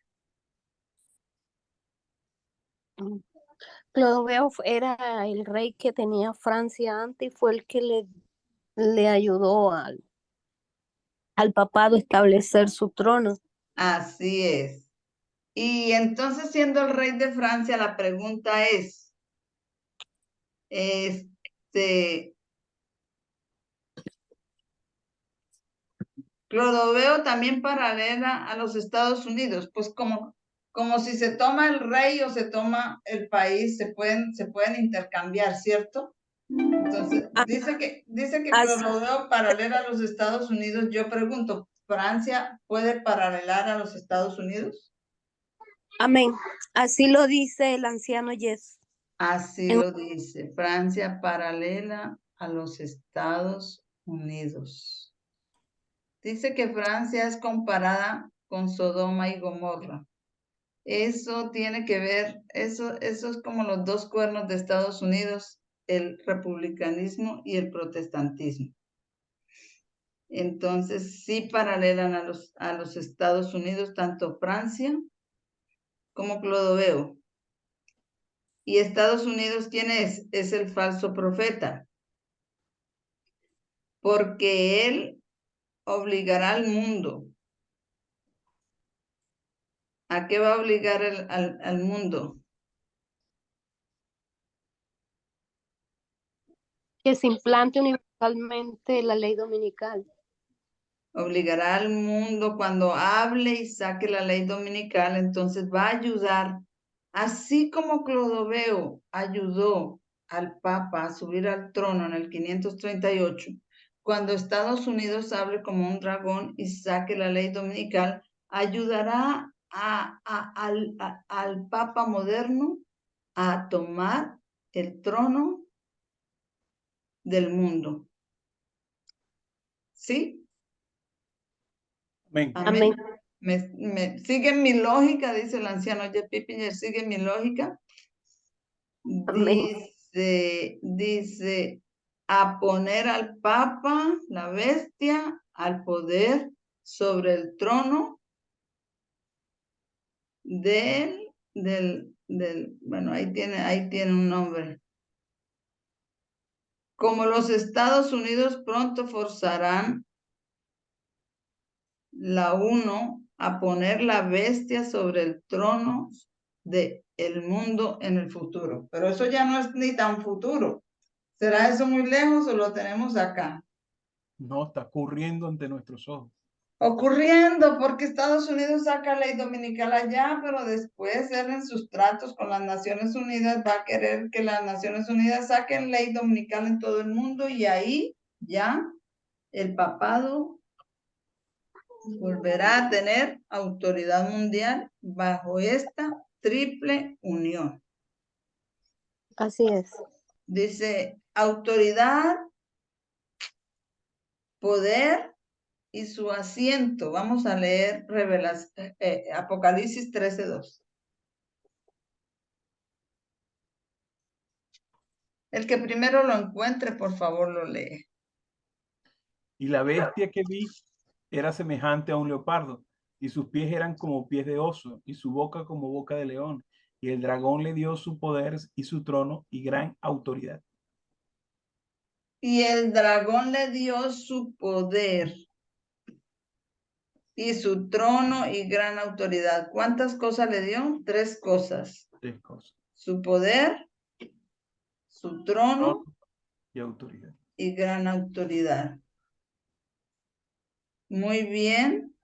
[SPEAKER 3] Clodoveo era el rey que tenía Francia antes y fue el que le ayudó al papado a establecer su trono.
[SPEAKER 2] Así es. Y entonces, siendo el rey de Francia, la pregunta es, Clodoveo también paralela a los Estados Unidos, pues como si se toma el rey o se toma el país, se pueden intercambiar, ¿cierto? Entonces, dice que Clodoveo paralela a los Estados Unidos. Yo pregunto, ¿Francia puede paralelar a los Estados Unidos?
[SPEAKER 3] Amén. Así lo dice el anciano Yes.
[SPEAKER 2] Así lo dice, Francia paralela a los Estados Unidos. Dice que Francia es comparada con Sodoma y Gomorra. Eso tiene que ver, eso es como los 2 cuernos de Estados Unidos, el republicanismo y el protestantismo. Entonces, sí paralelan a los Estados Unidos, tanto Francia como Clodoveo. Y Estados Unidos, ¿quién es? Es el falso profeta. Porque él obligará al mundo. ¿A qué va a obligar al mundo?
[SPEAKER 3] Que se implante universalmente la ley dominical.
[SPEAKER 2] Obligará al mundo cuando hable y saque la ley dominical, entonces va a ayudar, así como Clodoveo ayudó al Papa a subir al trono en el 538, cuando Estados Unidos hable como un dragón y saque la ley dominical, ayudará al Papa moderno a tomar el trono del mundo. ¿Sí?
[SPEAKER 1] Amén.
[SPEAKER 3] Amén.
[SPEAKER 2] Sigue mi lógica, dice el anciano Jeff Pippinger, sigue mi lógica.
[SPEAKER 3] Amén.
[SPEAKER 2] Dice, a poner al Papa, la bestia, al poder sobre el trono bueno, ahí tiene un nombre. Como los Estados Unidos pronto forzarán la uno a poner la bestia sobre el trono del mundo en el futuro. Pero eso ya no es ni tan futuro. ¿Será eso muy lejos o lo tenemos acá?
[SPEAKER 1] No, está ocurriendo ante nuestros ojos.
[SPEAKER 2] Ocurriendo, porque Estados Unidos saca ley dominical allá, pero después él en sus tratos con las Naciones Unidas va a querer que las Naciones Unidas saquen ley dominical en todo el mundo y ahí ya el papado volverá a tener autoridad mundial bajo esta triple unión.
[SPEAKER 3] Así es.
[SPEAKER 2] Dice autoridad, poder y su asiento. Vamos a leer Apocalipsis 13:2. El que primero lo encuentre, por favor, lo lee.
[SPEAKER 1] Y la bestia que vi era semejante a un leopardo, y sus pies eran como pies de oso, y su boca como boca de león. Y el dragón le dio su poder y su trono y gran autoridad.
[SPEAKER 2] Y el dragón le dio su poder y su trono y gran autoridad. ¿Cuántas cosas le dio? 3 cosas.
[SPEAKER 1] 3 cosas.
[SPEAKER 2] Su poder, su trono
[SPEAKER 1] y autoridad.
[SPEAKER 2] Y gran autoridad. Muy bien.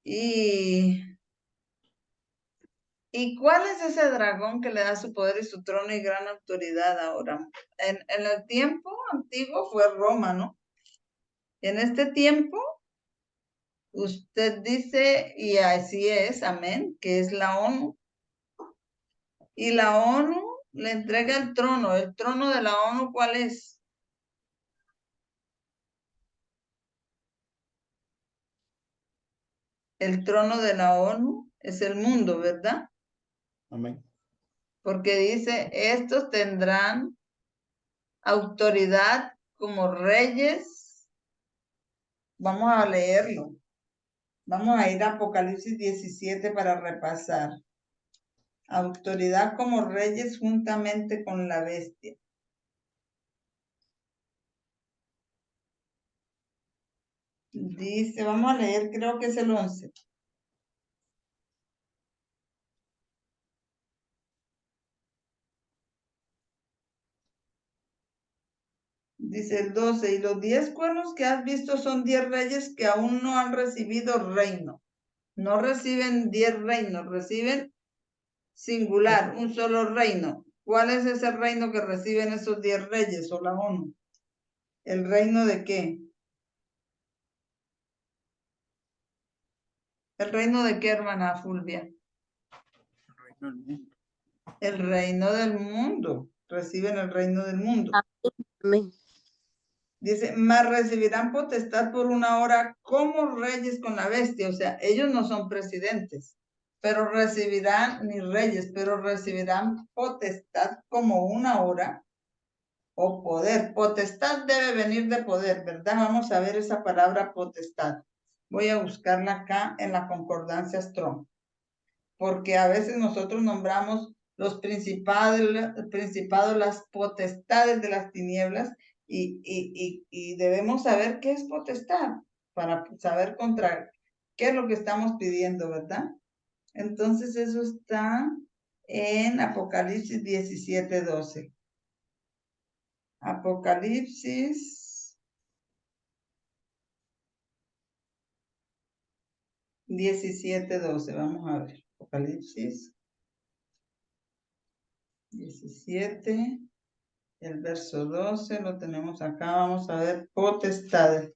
[SPEAKER 2] ¿Y cuál es ese dragón que le da su poder y su trono y gran autoridad ahora? En el tiempo antiguo fue Roma, ¿no? En este tiempo, usted dice, y así es, amén, que es la ONU. Y la ONU le entrega el trono. ¿El trono de la ONU cuál es? El trono de la ONU es el mundo, ¿verdad?
[SPEAKER 1] Amén.
[SPEAKER 2] Porque dice, estos tendrán autoridad como reyes. Vamos a leerlo. Vamos a ir a Apocalipsis 17 para repasar. Autoridad como reyes juntamente con la bestia. Dice, vamos a leer, creo que es el 11. Dice el 12, y los 10 cuernos que has visto son 10 reyes que aún no han recibido reino. No reciben 10 reinos, reciben singular, un solo reino. ¿Cuál es ese reino que reciben esos 10 reyes o la ONU? ¿El reino de qué? ¿El reino de qué, hermana Fulvia? El reino del mundo. Reciben el reino del mundo.
[SPEAKER 3] Amén.
[SPEAKER 2] Dice, mas recibirán potestad por una hora como reyes con la bestia. O sea, ellos no son presidentes, pero recibirán, ni reyes, pero recibirán potestad como una hora o poder. Potestad debe venir de poder, ¿verdad? Vamos a ver esa palabra potestad. Voy a buscarla acá en la concordancia Strong, porque a veces nosotros nombramos los principados, las potestades de las tinieblas, y debemos saber qué es potestad para saber contra qué es lo que estamos pidiendo, ¿verdad? Entonces eso está en Apocalipsis 17:12. Apocalipsis 17:12. Vamos a ver. Apocalipsis 17. El verso 12 lo tenemos acá. Vamos a ver potestades.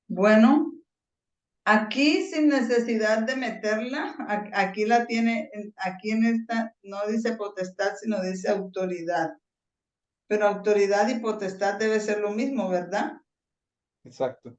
[SPEAKER 2] Bueno, aquí sin necesidad de meterla, aquí la tiene, aquí en esta no dice potestad, sino dice autoridad. Pero autoridad y potestad debe ser lo mismo, ¿verdad?
[SPEAKER 1] Exacto.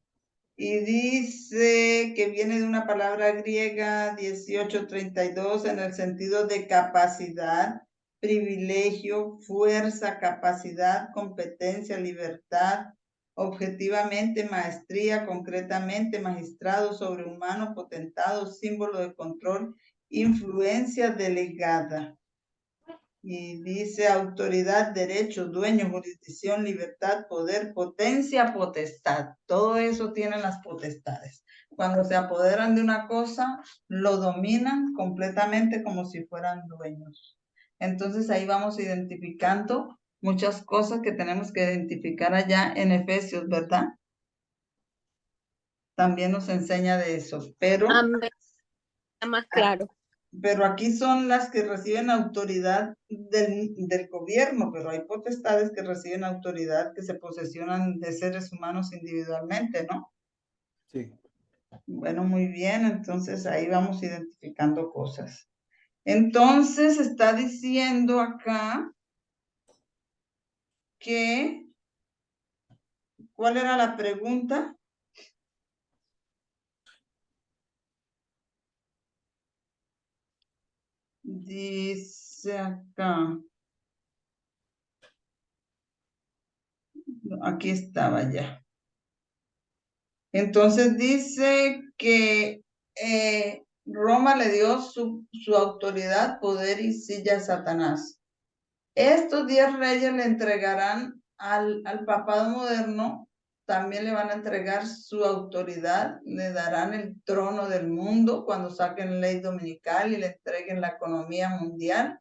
[SPEAKER 2] Y dice que viene de una palabra griega 1832 en el sentido de capacidad, privilegio, fuerza, capacidad, competencia, libertad, objetivamente maestría, concretamente magistrado, sobrehumano, potentado, símbolo de control, influencia delegada. Y dice autoridad, derecho, dueño, jurisdicción, libertad, poder, potencia, potestad. Todo eso tienen las potestades. Cuando se apoderan de una cosa, lo dominan completamente como si fueran dueños. Entonces ahí vamos identificando muchas cosas que tenemos que identificar allá en Efesios, ¿verdad? También nos enseña de eso,
[SPEAKER 3] Amén. Más claro.
[SPEAKER 2] pero aquí son las que reciben autoridad del gobierno, pero hay potestades que reciben autoridad que se posesionan de seres humanos individualmente, ¿no?
[SPEAKER 1] Sí.
[SPEAKER 2] Bueno, muy bien, entonces ahí vamos identificando cosas. Entonces está diciendo acá que, ¿cuál era la pregunta? Dice acá, aquí estaba ya. Entonces dice que Roma le dio su autoridad, poder y silla a Satanás. Estos 10 reyes le entregarán al papado moderno, también le van a entregar su autoridad, le darán el trono del mundo cuando saquen ley dominical y le entreguen la economía mundial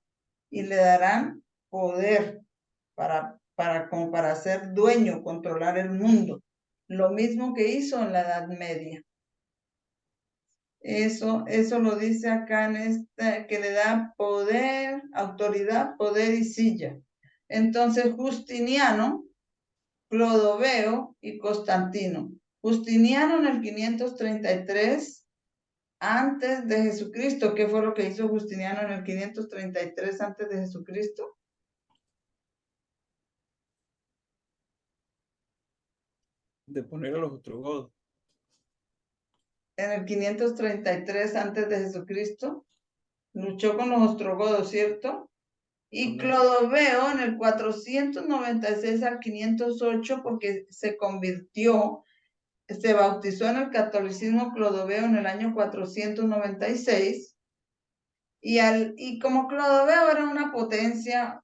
[SPEAKER 2] y le darán poder como para ser dueño, controlar el mundo. Lo mismo que hizo en la Edad Media. Eso lo dice acá en que le da poder, autoridad, poder y silla. Entonces, Justiniano, Clodoveo y Constantino. Justiniano en el 533 antes de Jesucristo. ¿Qué fue lo que hizo Justiniano en el 533 antes de Jesucristo?
[SPEAKER 1] De poner a los ostrogodos.
[SPEAKER 2] En el 533 antes de Jesucristo, luchó con los ostrogodos, ¿cierto? Y Clodoveo en el 496 al 508 porque se convirtió, se bautizó en el catolicismo Clodoveo en el año 496 y como Clodoveo era una potencia,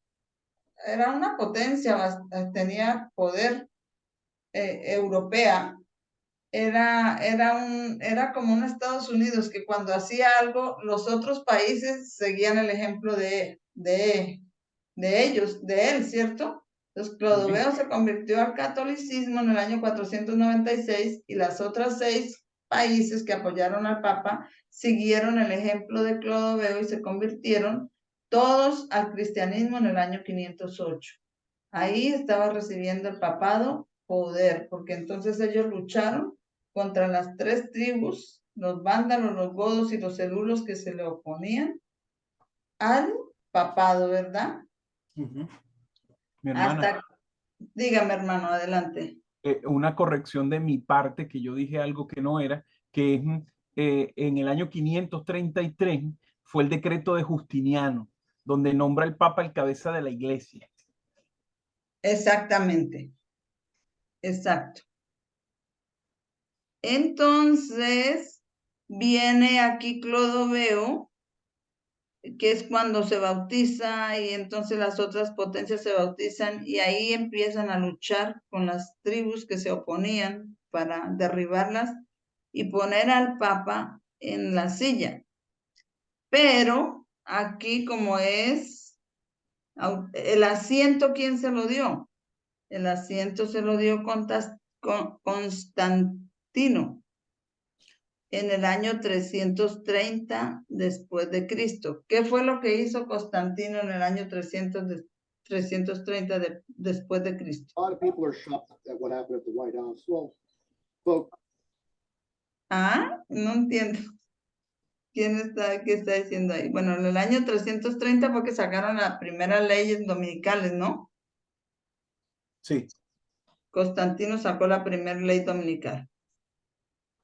[SPEAKER 2] tenía poder europea, era como un Estados Unidos que cuando hacía algo, los otros países seguían el ejemplo de ellos, de él, ¿cierto? Entonces, Clodoveo se convirtió al catolicismo en el año 496 y las otras 6 países que apoyaron al Papa siguieron el ejemplo de Clodoveo y se convirtieron todos al cristianismo en el año 508. Ahí estaba recibiendo el papado poder, porque entonces ellos lucharon contra las 3 tribus, los vándalos, los godos y los selulos que se le oponían al papado, ¿verdad?
[SPEAKER 1] Mi hermana.
[SPEAKER 2] Dígame, hermano, adelante.
[SPEAKER 1] Una corrección de mi parte, que yo dije algo que no era, que es en el año 533 fue el decreto de Justiniano, donde nombra el Papa el cabeza de la iglesia.
[SPEAKER 2] Exactamente. Exacto. Entonces, viene aquí Clodoveo, que es cuando se bautiza y entonces las otras potencias se bautizan y ahí empiezan a luchar con las tribus que se oponían para derribarlas y poner al Papa en la silla. Pero aquí como es el asiento, ¿quién se lo dio? El asiento se lo dio Constantino en el año 330 después de Cristo. ¿Qué fue lo que hizo Constantino en el año 330 después de Cristo?
[SPEAKER 4] A lot of people are shocked at what happened at the White House. Well,
[SPEAKER 2] No entiendo. ¿Qué está diciendo ahí? Bueno, en el año 330 fue que sacaron las primeras leyes dominicales, ¿no?
[SPEAKER 1] Sí.
[SPEAKER 2] Constantino sacó la primera ley dominical.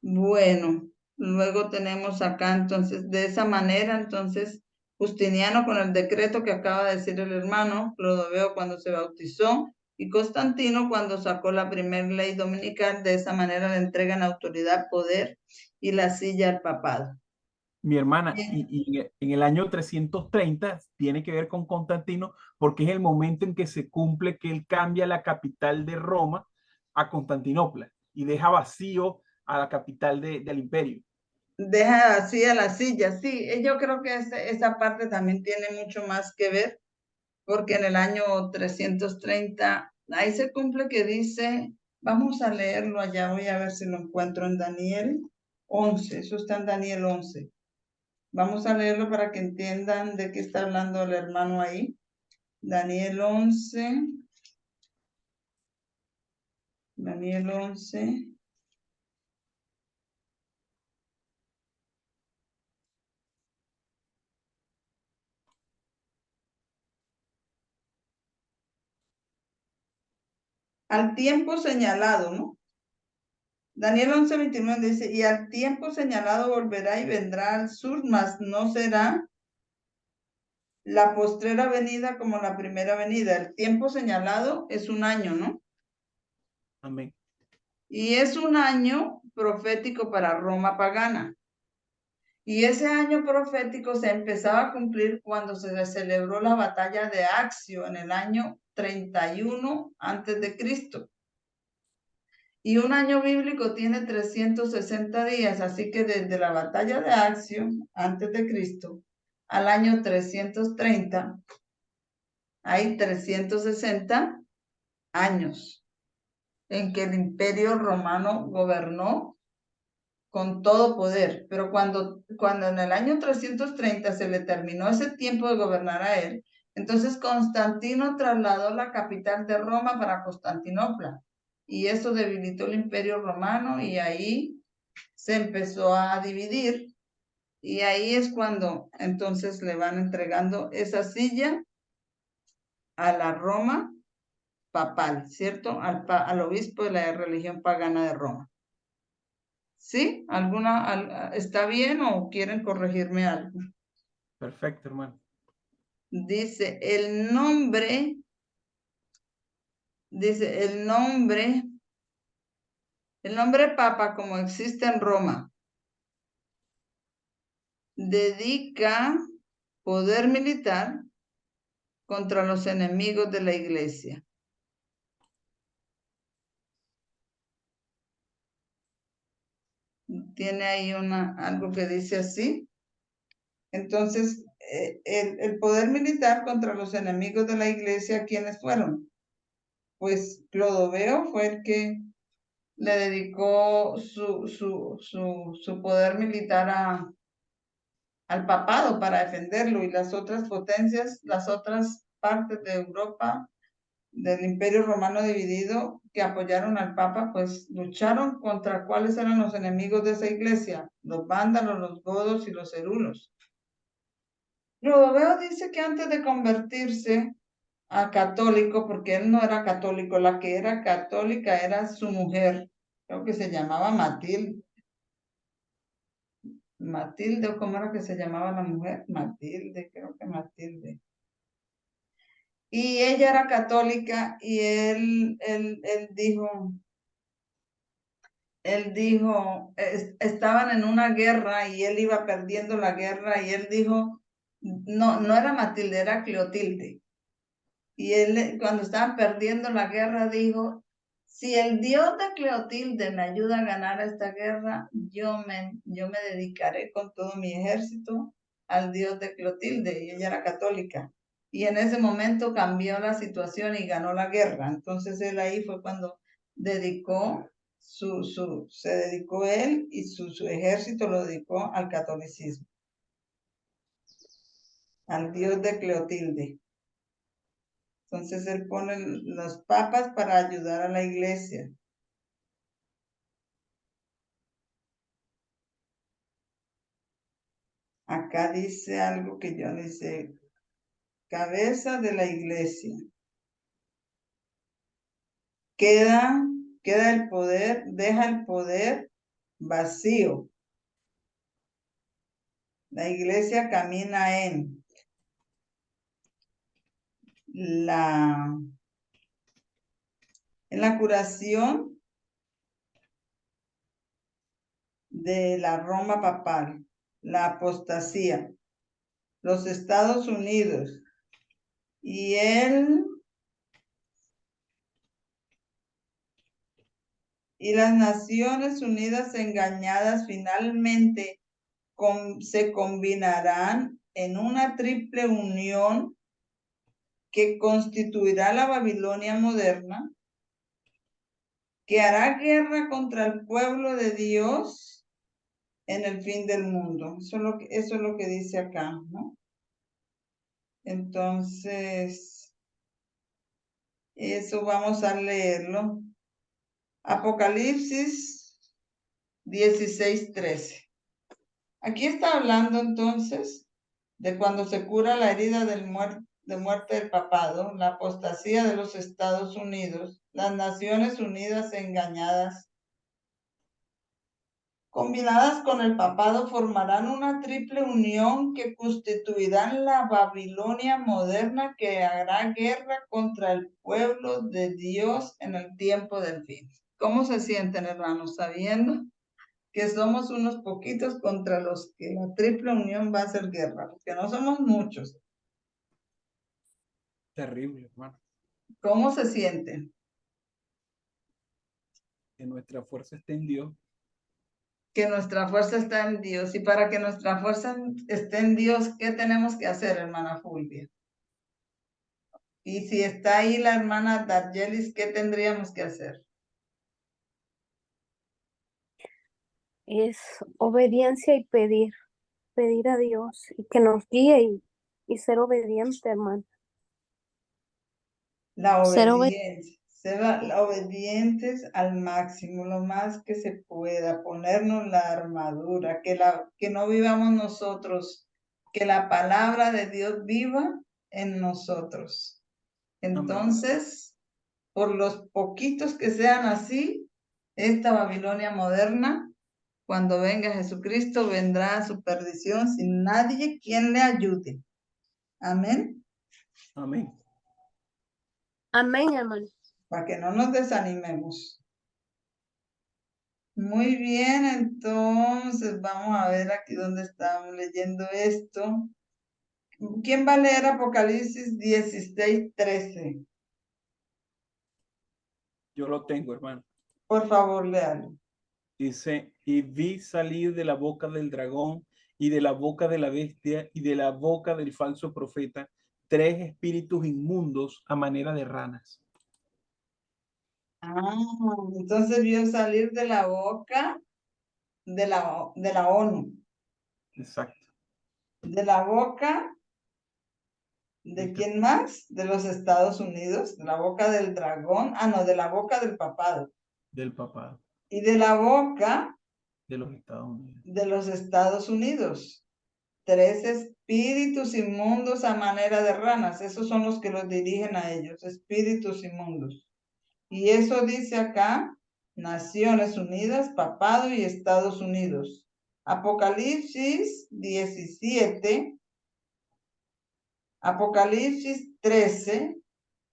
[SPEAKER 2] Bueno, luego tenemos acá entonces, de esa manera, entonces, Justiniano con el decreto que acaba de decir el hermano, Clodoveo cuando se bautizó y Constantino cuando sacó la primera ley dominical, de esa manera le entregan autoridad, poder y la silla al papado.
[SPEAKER 1] Mi hermana,
[SPEAKER 2] Bien.
[SPEAKER 1] y en el año 330 tiene que ver con Constantino porque es el momento en que se cumple que él cambia la capital de Roma a Constantinopla y deja vacío a la capital del imperio.
[SPEAKER 2] Deja así a la silla, sí, yo creo que esa parte también tiene mucho más que ver, porque en el año 330, ahí se cumple que dice, vamos a leerlo allá, voy a ver si lo encuentro en Daniel 11, eso está en Daniel 11. Vamos a leerlo para que entiendan de qué está hablando el hermano ahí. Daniel 11. Daniel 11. Al tiempo señalado, ¿no? Daniel 11:29 dice, y al tiempo señalado volverá y vendrá al sur, mas no será la postrera venida como la primera venida. El tiempo señalado es un año, ¿no?
[SPEAKER 1] Amén.
[SPEAKER 2] Y es un año profético para Roma pagana. Y ese año profético se empezaba a cumplir cuando se celebró la batalla de Accio en el año 31 antes de Cristo. Y un año bíblico tiene 360 días, así que desde la batalla de Accio antes de Cristo al año 330 hay 360 años en que el imperio romano gobernó con todo poder, pero cuando en el año 330 se le terminó ese tiempo de gobernar a él, entonces Constantino trasladó la capital de Roma para Constantinopla y eso debilitó el imperio romano y ahí se empezó a dividir y ahí es cuando entonces le van entregando esa silla a la Roma papal, ¿cierto? Al obispo de la religión pagana de Roma. ¿Sí? ¿Está bien o quieren corregirme algo?
[SPEAKER 1] Perfecto, hermano.
[SPEAKER 2] Dice el nombre papa como existe en Roma, dedica poder militar contra los enemigos de la iglesia. Tiene ahí algo que dice así. Entonces, el poder militar contra los enemigos de la iglesia, ¿quiénes fueron? Pues Clodoveo fue el que le dedicó su poder militar al papado para defenderlo y las otras potencias, las otras partes de Europa del Imperio Romano dividido que apoyaron al Papa, pues lucharon contra cuáles eran los enemigos de esa iglesia, los vándalos, los godos y los herulos. Clodoveo dice que antes de convertirse a católico, porque él no era católico, la que era católica era su mujer, creo que se llamaba Matilde. Matilde, ¿cómo era que se llamaba la mujer? Matilde, creo que Matilde. Y ella era católica y él dijo, estaban en una guerra y él iba perdiendo la guerra y él dijo, no era Matilde, era Clotilde. Y él, cuando estaban perdiendo la guerra, dijo, si el Dios de Clotilde me ayuda a ganar esta guerra, yo me dedicaré con todo mi ejército al Dios de Clotilde. Y ella era católica. Y en ese momento cambió la situación y ganó la guerra. Entonces él ahí fue cuando dedicó se dedicó él y su ejército lo dedicó al catolicismo, al Dios de Clotilde. Entonces él pone los papas para ayudar a la iglesia. Acá dice algo que yo dice, cabeza de la iglesia. Queda el poder, deja el poder vacío. La iglesia camina en la curación de la Roma papal, la apostasía, los Estados Unidos y las Naciones Unidas engañadas finalmente se combinarán en una triple unión que constituirá la Babilonia moderna, que hará guerra contra el pueblo de Dios en el fin del mundo. Eso es lo que dice acá, ¿no? Entonces, eso vamos a leerlo. Apocalipsis 16:13. Aquí está hablando entonces de cuando se cura la herida de muerte del papado, la apostasía de los Estados Unidos, las Naciones Unidas engañadas, combinadas con el papado, formarán una triple unión que constituirán la Babilonia moderna, que hará guerra contra el pueblo de Dios en el tiempo del fin. ¿Cómo se sienten, hermanos, sabiendo que somos unos poquitos contra los que la triple unión va a hacer guerra? Porque no somos muchos.
[SPEAKER 1] Terrible, hermano.
[SPEAKER 2] ¿Cómo se sienten?
[SPEAKER 1] Que nuestra fuerza esté en Dios.
[SPEAKER 2] Que nuestra fuerza está en Dios. Y para que nuestra fuerza esté en Dios, ¿qué tenemos que hacer, hermana Fulvia? Y si está ahí la hermana Dargelis, ¿qué tendríamos que hacer?
[SPEAKER 3] Es obediencia y pedir a Dios y que nos guíe y ser obediente, hermano.
[SPEAKER 2] La
[SPEAKER 3] Ser
[SPEAKER 2] obediencia. Ser obedientes al máximo, lo más que se pueda, ponernos la armadura, que no vivamos nosotros, que la palabra de Dios viva en nosotros. Entonces, por los poquitos que sean así, esta Babilonia moderna, cuando venga Jesucristo, vendrá a su perdición sin nadie quien le ayude. Amén.
[SPEAKER 1] Amén.
[SPEAKER 3] Amén, hermano.
[SPEAKER 2] Para que no nos desanimemos. Muy bien, entonces vamos a ver aquí donde estamos leyendo esto. ¿Quién va a leer Apocalipsis 16:13?
[SPEAKER 1] Yo lo tengo, hermano.
[SPEAKER 2] Por favor, léalo.
[SPEAKER 1] Dice, y vi salir de la boca del dragón y de la boca de la bestia y de la boca del falso profeta 3 espíritus inmundos a manera de ranas.
[SPEAKER 2] Entonces vio salir de la boca de la ONU.
[SPEAKER 1] Exacto.
[SPEAKER 2] De la boca, ¿de quién más? De los Estados Unidos, de la boca del dragón, no, de la boca del papado.
[SPEAKER 1] Del papado.
[SPEAKER 2] Y de la boca
[SPEAKER 1] De los Estados Unidos.
[SPEAKER 2] de los Estados Unidos. 3 espíritus inmundos a manera de ranas. Esos son los que los dirigen a ellos, espíritus inmundos. Y eso dice acá, Naciones Unidas, papado y Estados Unidos. Apocalipsis 17, Apocalipsis 13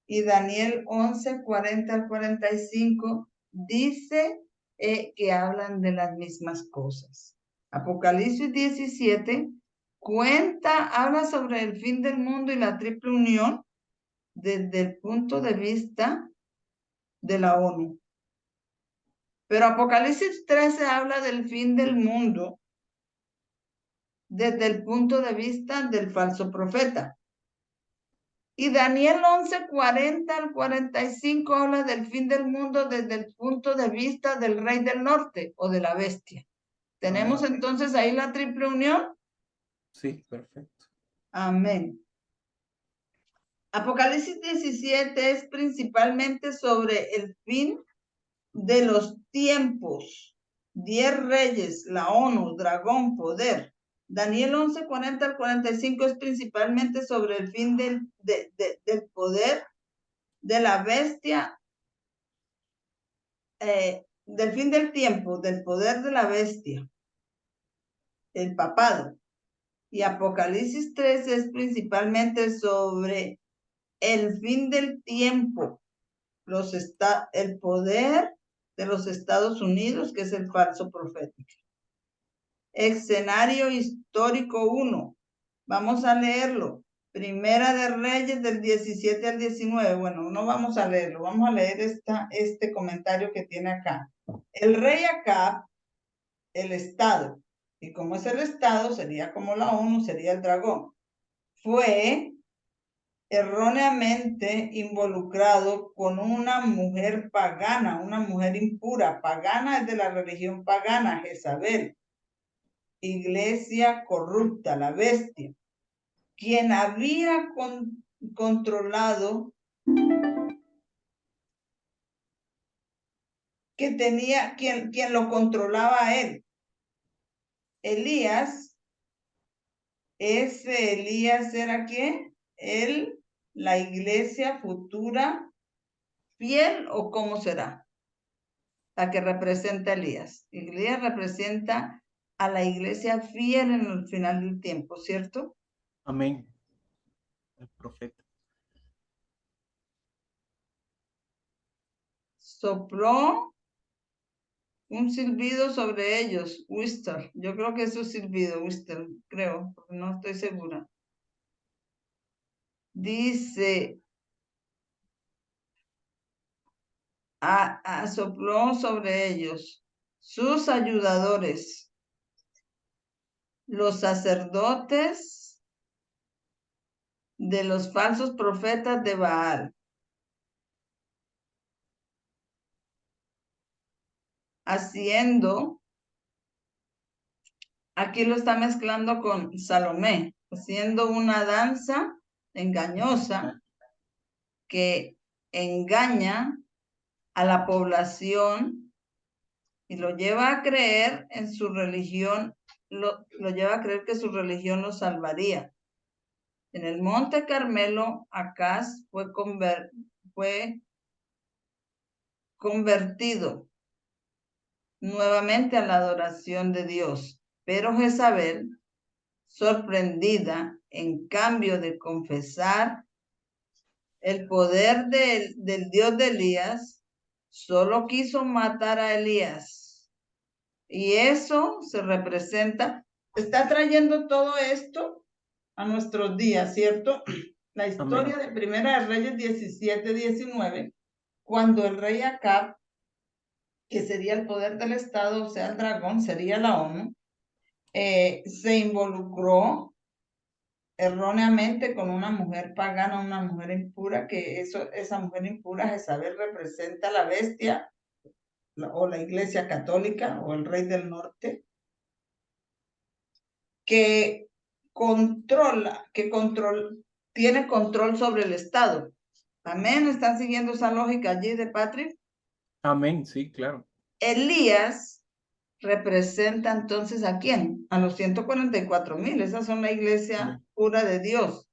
[SPEAKER 2] y Daniel 11, 40 al 45 dice que hablan de las mismas cosas. Apocalipsis 17 habla sobre el fin del mundo y la triple unión desde el punto de vista de la ONU. Pero Apocalipsis 13 habla del fin del mundo desde el punto de vista del falso profeta. Y Daniel 11, 40 al 45 habla del fin del mundo desde el punto de vista del rey del norte o de la bestia. ¿Tenemos entonces ahí la triple unión?
[SPEAKER 1] Sí, perfecto.
[SPEAKER 2] Amén. Apocalipsis 17 es principalmente sobre el fin de los tiempos. 10 reyes, la ONU, dragón, poder. Daniel 11, 40 al 45 es principalmente sobre el fin del poder de la bestia del fin del tiempo, del poder de la bestia, el papado. Y Apocalipsis 3 es principalmente sobre el fin del tiempo, el poder de los Estados Unidos, que es el falso profético. Escenario histórico 1. Vamos a leerlo. Primera de Reyes del 17 al 19. Bueno, no vamos a leerlo, vamos a leer este comentario que tiene acá. El rey Acab, el Estado, y como es el Estado, sería como la ONU, sería el dragón, fue erróneamente involucrado con una mujer pagana, una mujer impura. Pagana es de la religión pagana, Jezabel. Iglesia corrupta, la bestia, quien había controlado, que tenía, quien lo controlaba a él. Elías, ese Elías era ¿quién? La iglesia futura fiel, o cómo será, la que representa a Elías. Elías representa a la iglesia fiel en el final del tiempo, ¿cierto?
[SPEAKER 1] Amén. El profeta.
[SPEAKER 2] Sopló un silbido sobre ellos, whisper. Yo creo que es un silbido, whisper, creo, porque no estoy segura. Dice, sopló sobre ellos sus ayudadores, los sacerdotes de los falsos profetas de Baal, haciendo, aquí lo está mezclando con Salomé, haciendo una danza engañosa que engaña a la población y lo lleva a creer en su religión, lo lleva a creer que su religión lo salvaría. En el Monte Carmelo, Acaz fue convertido nuevamente a la adoración de Dios, pero Jezabel, sorprendida, en cambio de confesar el poder del Dios de Elías, solo quiso matar a Elías. Y eso se representa, está trayendo todo esto a nuestros días, ¿cierto? La historia
[SPEAKER 1] Amén.
[SPEAKER 2] de Primera de Reyes 17-19, cuando el rey Acab, que sería el poder del Estado, o sea, el dragón, sería la ONU, se involucró erróneamente con una mujer pagana, una mujer impura, que esa mujer impura, Jezabel, representa a la bestia, o la iglesia católica, o el rey del norte, que tiene control sobre el Estado. Amén, ¿están siguiendo esa lógica allí de Patrick?
[SPEAKER 1] Amén, sí, claro.
[SPEAKER 2] Elías representa entonces ¿a quién? A los 144,000, esas son la iglesia
[SPEAKER 1] Amén.
[SPEAKER 2] pura de Dios.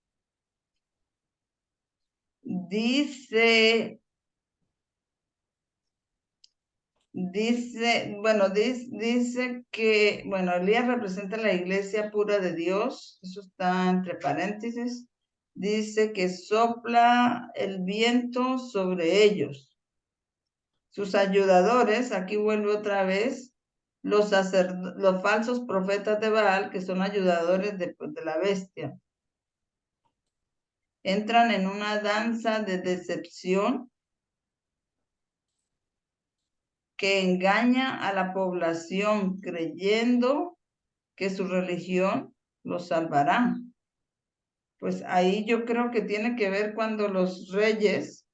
[SPEAKER 2] Dice, que, bueno, Elías representa la iglesia pura de Dios, eso está entre paréntesis. Dice que sopla el viento sobre ellos. Sus ayudadores, aquí vuelve otra vez, los falsos profetas de Baal, que son ayudadores de la bestia. Entran en una danza de decepción que engaña a la población creyendo que su religión los salvará. Pues ahí yo creo que tiene que ver cuando los reyes,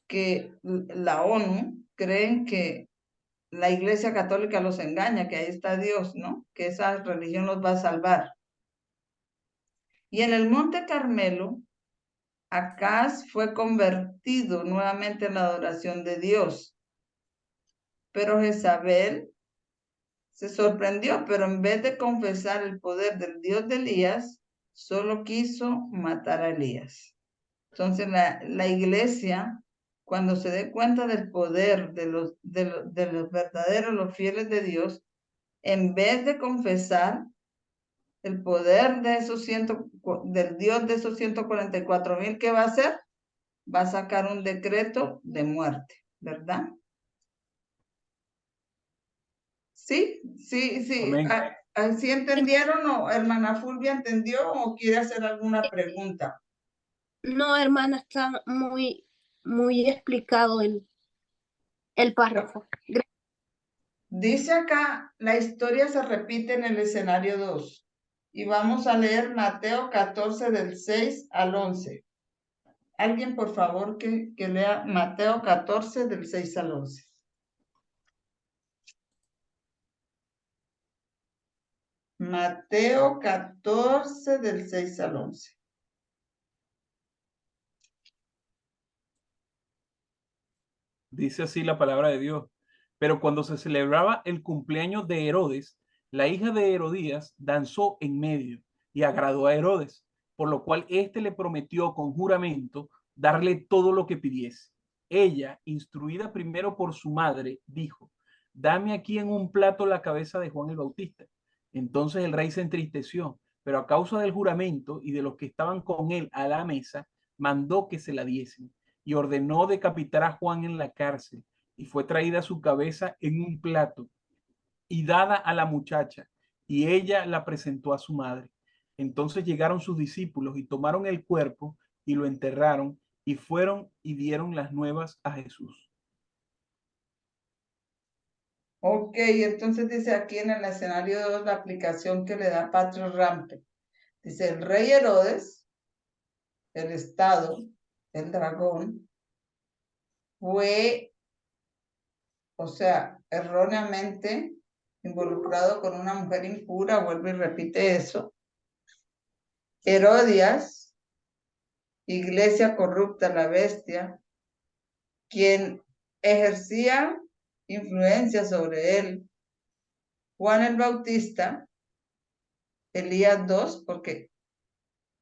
[SPEAKER 2] que la ONU, creen que la Iglesia Católica los engaña, que ahí está Dios, ¿no? Que esa religión los va a salvar. Y en el Monte Carmelo, Acaz fue convertido nuevamente en la adoración de Dios. Pero Jezabel se sorprendió, pero en vez de confesar el poder del Dios de Elías, solo quiso matar a Elías. Entonces la iglesia cuando se dé cuenta del poder de los verdaderos, los fieles de Dios, en vez de confesar el poder de del Dios de esos 144,000, ¿qué va a hacer? Va a sacar un decreto de muerte, ¿verdad? Sí, sí, sí.
[SPEAKER 1] Amén.
[SPEAKER 2] ¿Sí entendieron o hermana Fulvia entendió o quiere hacer alguna pregunta?
[SPEAKER 3] No, hermana, está muy explicado el párrafo.
[SPEAKER 2] Dice acá, la historia se repite en el escenario 2 y vamos a leer Mateo 14 del 6 al 11. Alguien, por favor, que lea Mateo 14 del 6 al 11. Mateo 14 del 6 al 11.
[SPEAKER 1] Dice así la palabra de Dios. Pero cuando se celebraba el cumpleaños de Herodes, la hija de Herodías danzó en medio y agradó a Herodes, por lo cual éste le prometió con juramento darle todo lo que pidiese. Ella, instruida primero por su madre, dijo: dame aquí en un plato la cabeza de Juan el Bautista. Entonces el rey se entristeció, pero a causa del juramento y de los que estaban con él a la mesa, mandó que se la diesen y ordenó decapitar a Juan en la cárcel, y fue traída su cabeza en un plato y dada a la muchacha, y ella la presentó a su madre. Entonces llegaron sus discípulos y tomaron el cuerpo y lo enterraron, y fueron y dieron las nuevas a Jesús.
[SPEAKER 2] Ok, entonces dice aquí en el escenario 2 la aplicación que le da Patro Rampe. Dice, el rey Herodes, el estado, el dragón, fue, o sea, erróneamente involucrado con una mujer impura, vuelve y repite eso. Herodias, iglesia corrupta, la bestia, quien ejercía influencia sobre él. Juan el Bautista, Elías 2, porque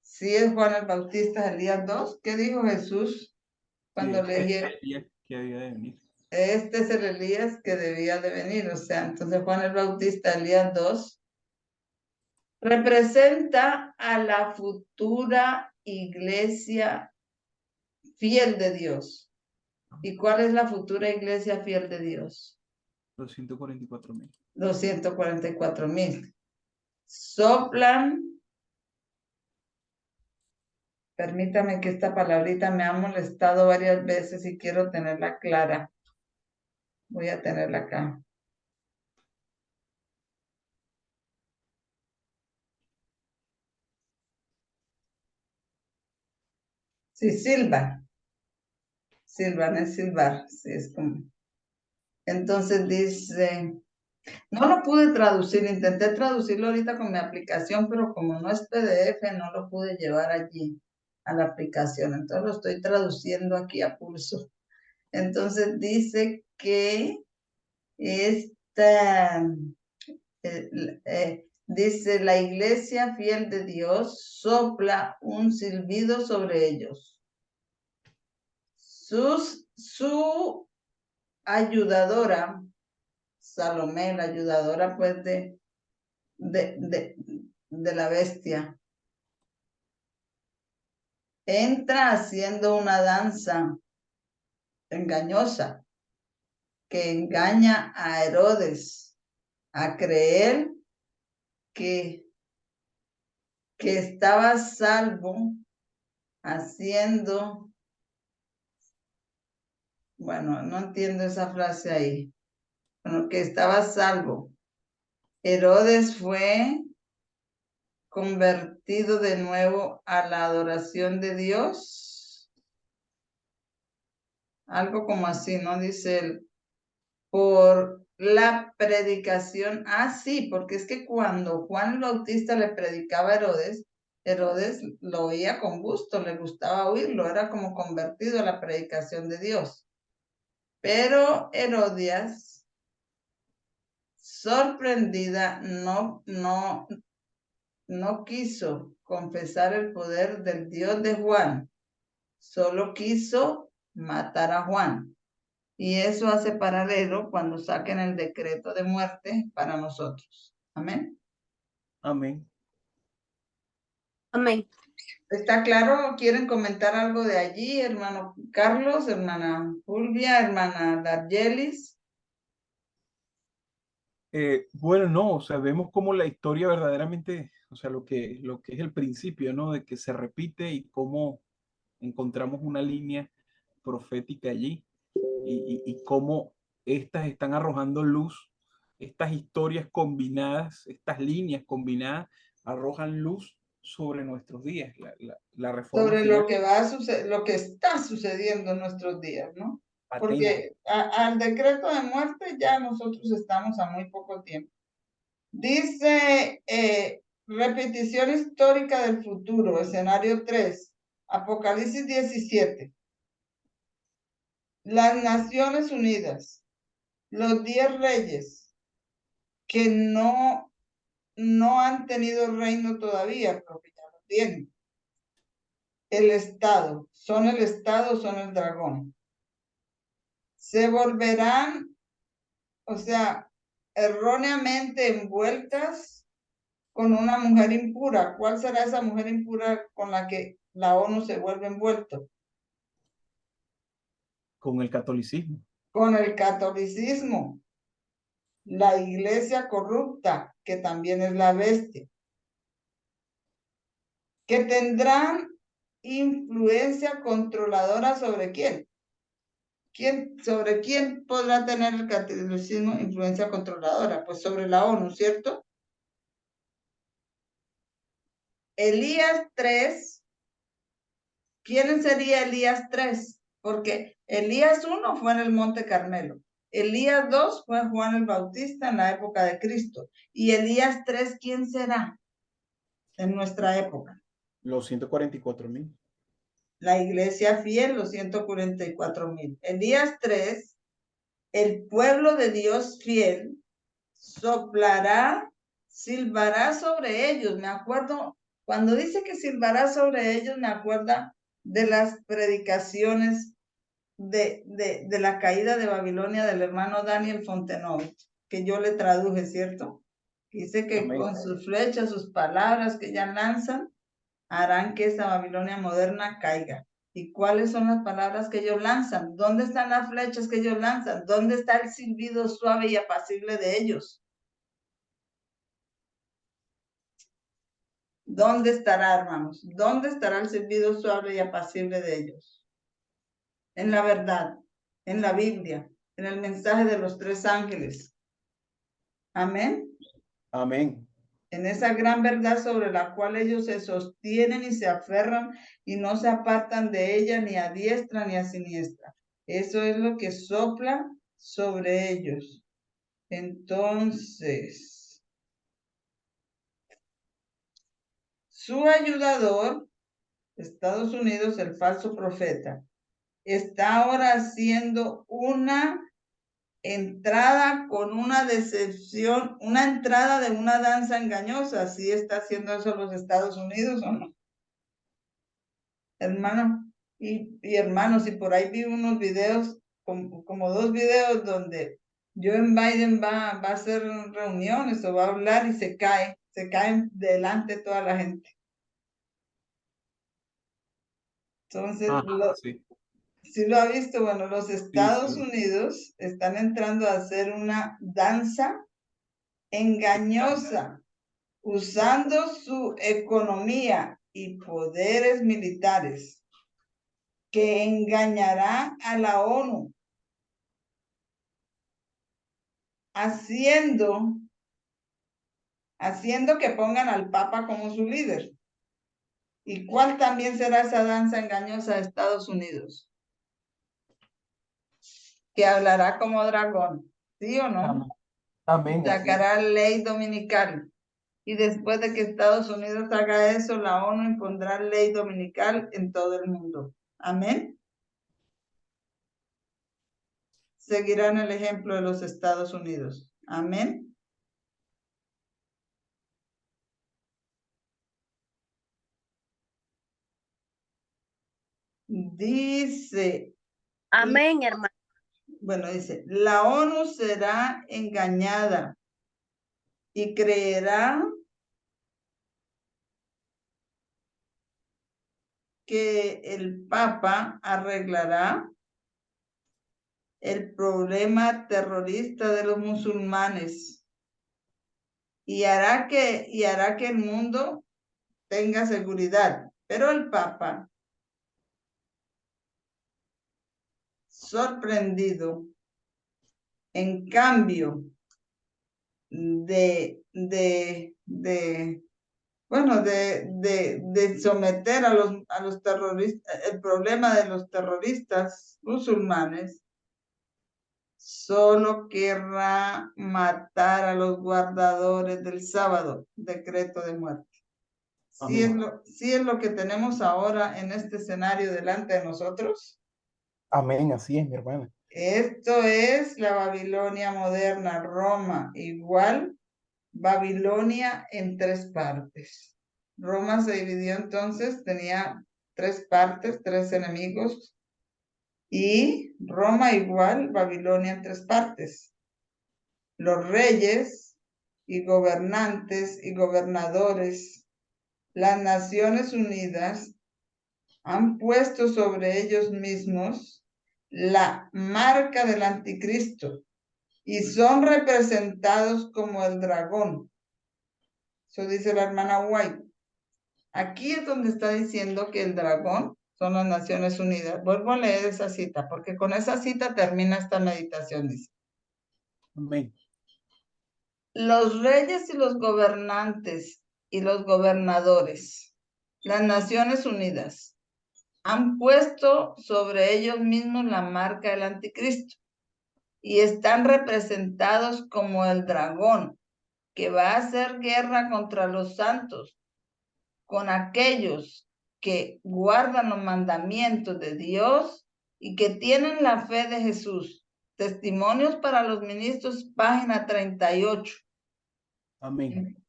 [SPEAKER 2] si es Juan el Bautista, Elías 2, ¿qué dijo Jesús cuando le dije,
[SPEAKER 1] Que había de venir.
[SPEAKER 2] este es el Elías que debía de venir? O sea, entonces Juan el Bautista, Elías 2, representa a la futura iglesia fiel de Dios. ¿Y cuál es la futura iglesia fiel de Dios?
[SPEAKER 1] 244,000.
[SPEAKER 2] 244,000. Soplan. Permítame que esta palabrita me ha molestado varias veces y quiero tenerla clara. Voy a tenerla acá. Sí, silban. Silban es silbar. Sí, es como. Entonces dice, no lo pude traducir, intenté traducirlo ahorita con mi aplicación, pero como no es PDF, no lo pude llevar allí a la aplicación. Entonces lo estoy traduciendo aquí a pulso. Entonces dice que esta, dice, la iglesia fiel de Dios sopla un silbido sobre ellos. Su ayudadora, Salomé, la ayudadora pues de la bestia, entra haciendo una danza engañosa que engaña a Herodes a creer que estaba salvo haciendo, bueno, no entiendo esa frase ahí, bueno, que estaba salvo. Herodes fue convertido de nuevo a la adoración de Dios. Algo como así, ¿no? Dice él, por la predicación. Ah, sí, porque es que cuando Juan el Bautista le predicaba a Herodes, Herodes lo oía con gusto, le gustaba oírlo, era como convertido a la predicación de Dios. Pero Herodias, sorprendida, no quiso confesar el poder del Dios de Juan, solo quiso matar a Juan. Y eso hace paralelo cuando saquen el decreto de muerte para nosotros. Amén.
[SPEAKER 1] Amén.
[SPEAKER 3] Amén.
[SPEAKER 2] ¿Está claro? ¿Quieren comentar algo de allí, hermano Carlos, hermana Fulvia, hermana Dargelis?
[SPEAKER 1] Bueno, no, o sea, vemos como la historia verdaderamente, o sea, lo que es el principio, ¿no? De que se repite y cómo encontramos una línea profética allí y cómo estas están arrojando luz, estas historias combinadas, estas líneas combinadas arrojan luz sobre nuestros días, la reforma
[SPEAKER 2] Sobre
[SPEAKER 1] final
[SPEAKER 2] lo que va a suceder, lo que está sucediendo en nuestros días, ¿no?
[SPEAKER 1] patente.
[SPEAKER 2] Porque al decreto de muerte ya nosotros estamos a muy poco tiempo. Dice repetición histórica del futuro, escenario 3, Apocalipsis 17. Las Naciones Unidas, los 10 reyes que no han tenido reino todavía, porque ya lo tienen. El Estado, son el dragón. Se volverán, o sea, erróneamente envueltas con una mujer impura. ¿Cuál será esa mujer impura con la que la ONU se vuelve envuelto?
[SPEAKER 1] Con el catolicismo.
[SPEAKER 2] Con el catolicismo, la iglesia corrupta, que también es la bestia, que tendrán influencia controladora sobre quién. ¿Sobre quién podrá tener el catolicismo influencia controladora? Pues sobre la ONU, ¿cierto? Elías 3, ¿quién sería Elías 3? Porque Elías 1 fue en el Monte Carmelo. Elías 2 fue Juan el Bautista en la época de Cristo. Y Elías 3, ¿quién será en nuestra época?
[SPEAKER 1] Los 144.000.
[SPEAKER 2] La iglesia fiel, los 144,000. Elías 3, el pueblo de Dios fiel, soplará, silbará sobre ellos. Me acuerdo, cuando dice que silbará sobre ellos, me acuerda de las predicaciones de la caída de Babilonia del hermano Daniel Fontenot, que yo le traduje, ¿cierto? Dice que
[SPEAKER 1] Amén.
[SPEAKER 2] con sus flechas, sus palabras que ya lanzan, harán que esa Babilonia moderna caiga. ¿Y cuáles son las palabras que ellos lanzan? ¿Dónde están las flechas que ellos lanzan? ¿Dónde está el silbido suave y apacible de ellos? ¿Dónde estará, hermanos? ¿Dónde estará el silbido suave y apacible de ellos? En la verdad, en la Biblia, en el mensaje de los 3 ángeles. Amén.
[SPEAKER 1] Amén.
[SPEAKER 2] En esa gran verdad sobre la cual ellos se sostienen y se aferran y no se apartan de ella ni a diestra ni a siniestra. Eso es lo que sopla sobre ellos. Entonces, su ayudador, Estados Unidos, el falso profeta, está ahora haciendo una entrada con una decepción, una entrada de una danza engañosa. ¿Sí está haciendo eso los Estados Unidos o no? Hermano, y hermanos, y por ahí vi unos videos, como 2 videos donde Joe Biden va a hacer reuniones o va a hablar y se caen delante de toda la gente. Entonces,
[SPEAKER 1] Sí,
[SPEAKER 2] si lo ha visto, bueno, los
[SPEAKER 1] sí,
[SPEAKER 2] Estados
[SPEAKER 1] sí.
[SPEAKER 2] Unidos están entrando a hacer una danza engañosa, usando su economía y poderes militares que engañarán a la ONU, haciendo que pongan al Papa como su líder. ¿Y cuál también será esa danza engañosa de Estados Unidos? Que hablará como dragón, ¿sí o no?
[SPEAKER 1] Amén. Amén.
[SPEAKER 2] Sacará ley dominical. Y después de que Estados Unidos haga eso, la ONU impondrá ley dominical en todo el mundo. Amén. Seguirán el ejemplo de los Estados Unidos. Amén. Dice
[SPEAKER 3] Amén, hermano.
[SPEAKER 2] Bueno, dice, la ONU será engañada y creerá que el Papa arreglará el problema terrorista de los musulmanes y hará que el mundo tenga seguridad. Pero el Papa, sorprendido, en cambio de someter a los terroristas, el problema de los terroristas musulmanes, solo querrá matar a los guardadores del sábado, decreto de muerte. Sí es lo que tenemos ahora en este escenario delante de nosotros.
[SPEAKER 1] Amén, así es, mi hermana.
[SPEAKER 2] Esto es la Babilonia moderna, Roma, igual Babilonia en 3 partes. Roma se dividió entonces, tenía 3 partes, 3 enemigos, y Roma igual, Babilonia en 3 partes. Los reyes y gobernantes y gobernadores, las Naciones Unidas, han puesto sobre ellos mismos la marca del anticristo y son representados como el dragón. Eso dice la hermana White. Aquí es donde está diciendo que el dragón son las Naciones Unidas. Vuelvo a leer esa cita, porque con esa cita termina esta meditación, dice.
[SPEAKER 1] Amén.
[SPEAKER 2] Los reyes y los gobernantes y los gobernadores, las Naciones Unidas, han puesto sobre ellos mismos la marca del anticristo y están representados como el dragón que va a hacer guerra contra los santos, con aquellos que guardan los mandamientos de Dios y que tienen la fe de Jesús. Testimonios para los ministros, página 38.
[SPEAKER 1] Amén.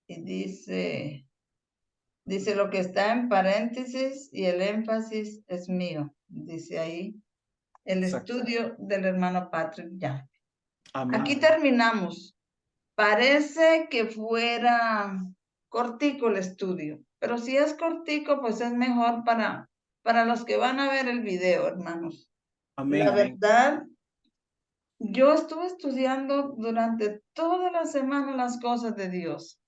[SPEAKER 2] Y dice lo que está en paréntesis y el énfasis es mío. Dice ahí el
[SPEAKER 1] Exacto.
[SPEAKER 2] estudio del hermano Patrick Young.
[SPEAKER 1] Amén.
[SPEAKER 2] Aquí terminamos. Parece que fuera cortico el estudio, pero si es cortico, pues es mejor para los que van a ver el video, hermanos.
[SPEAKER 1] Amén.
[SPEAKER 2] La
[SPEAKER 1] Amén.
[SPEAKER 2] verdad, yo estuve estudiando durante toda la semana las cosas de Dios.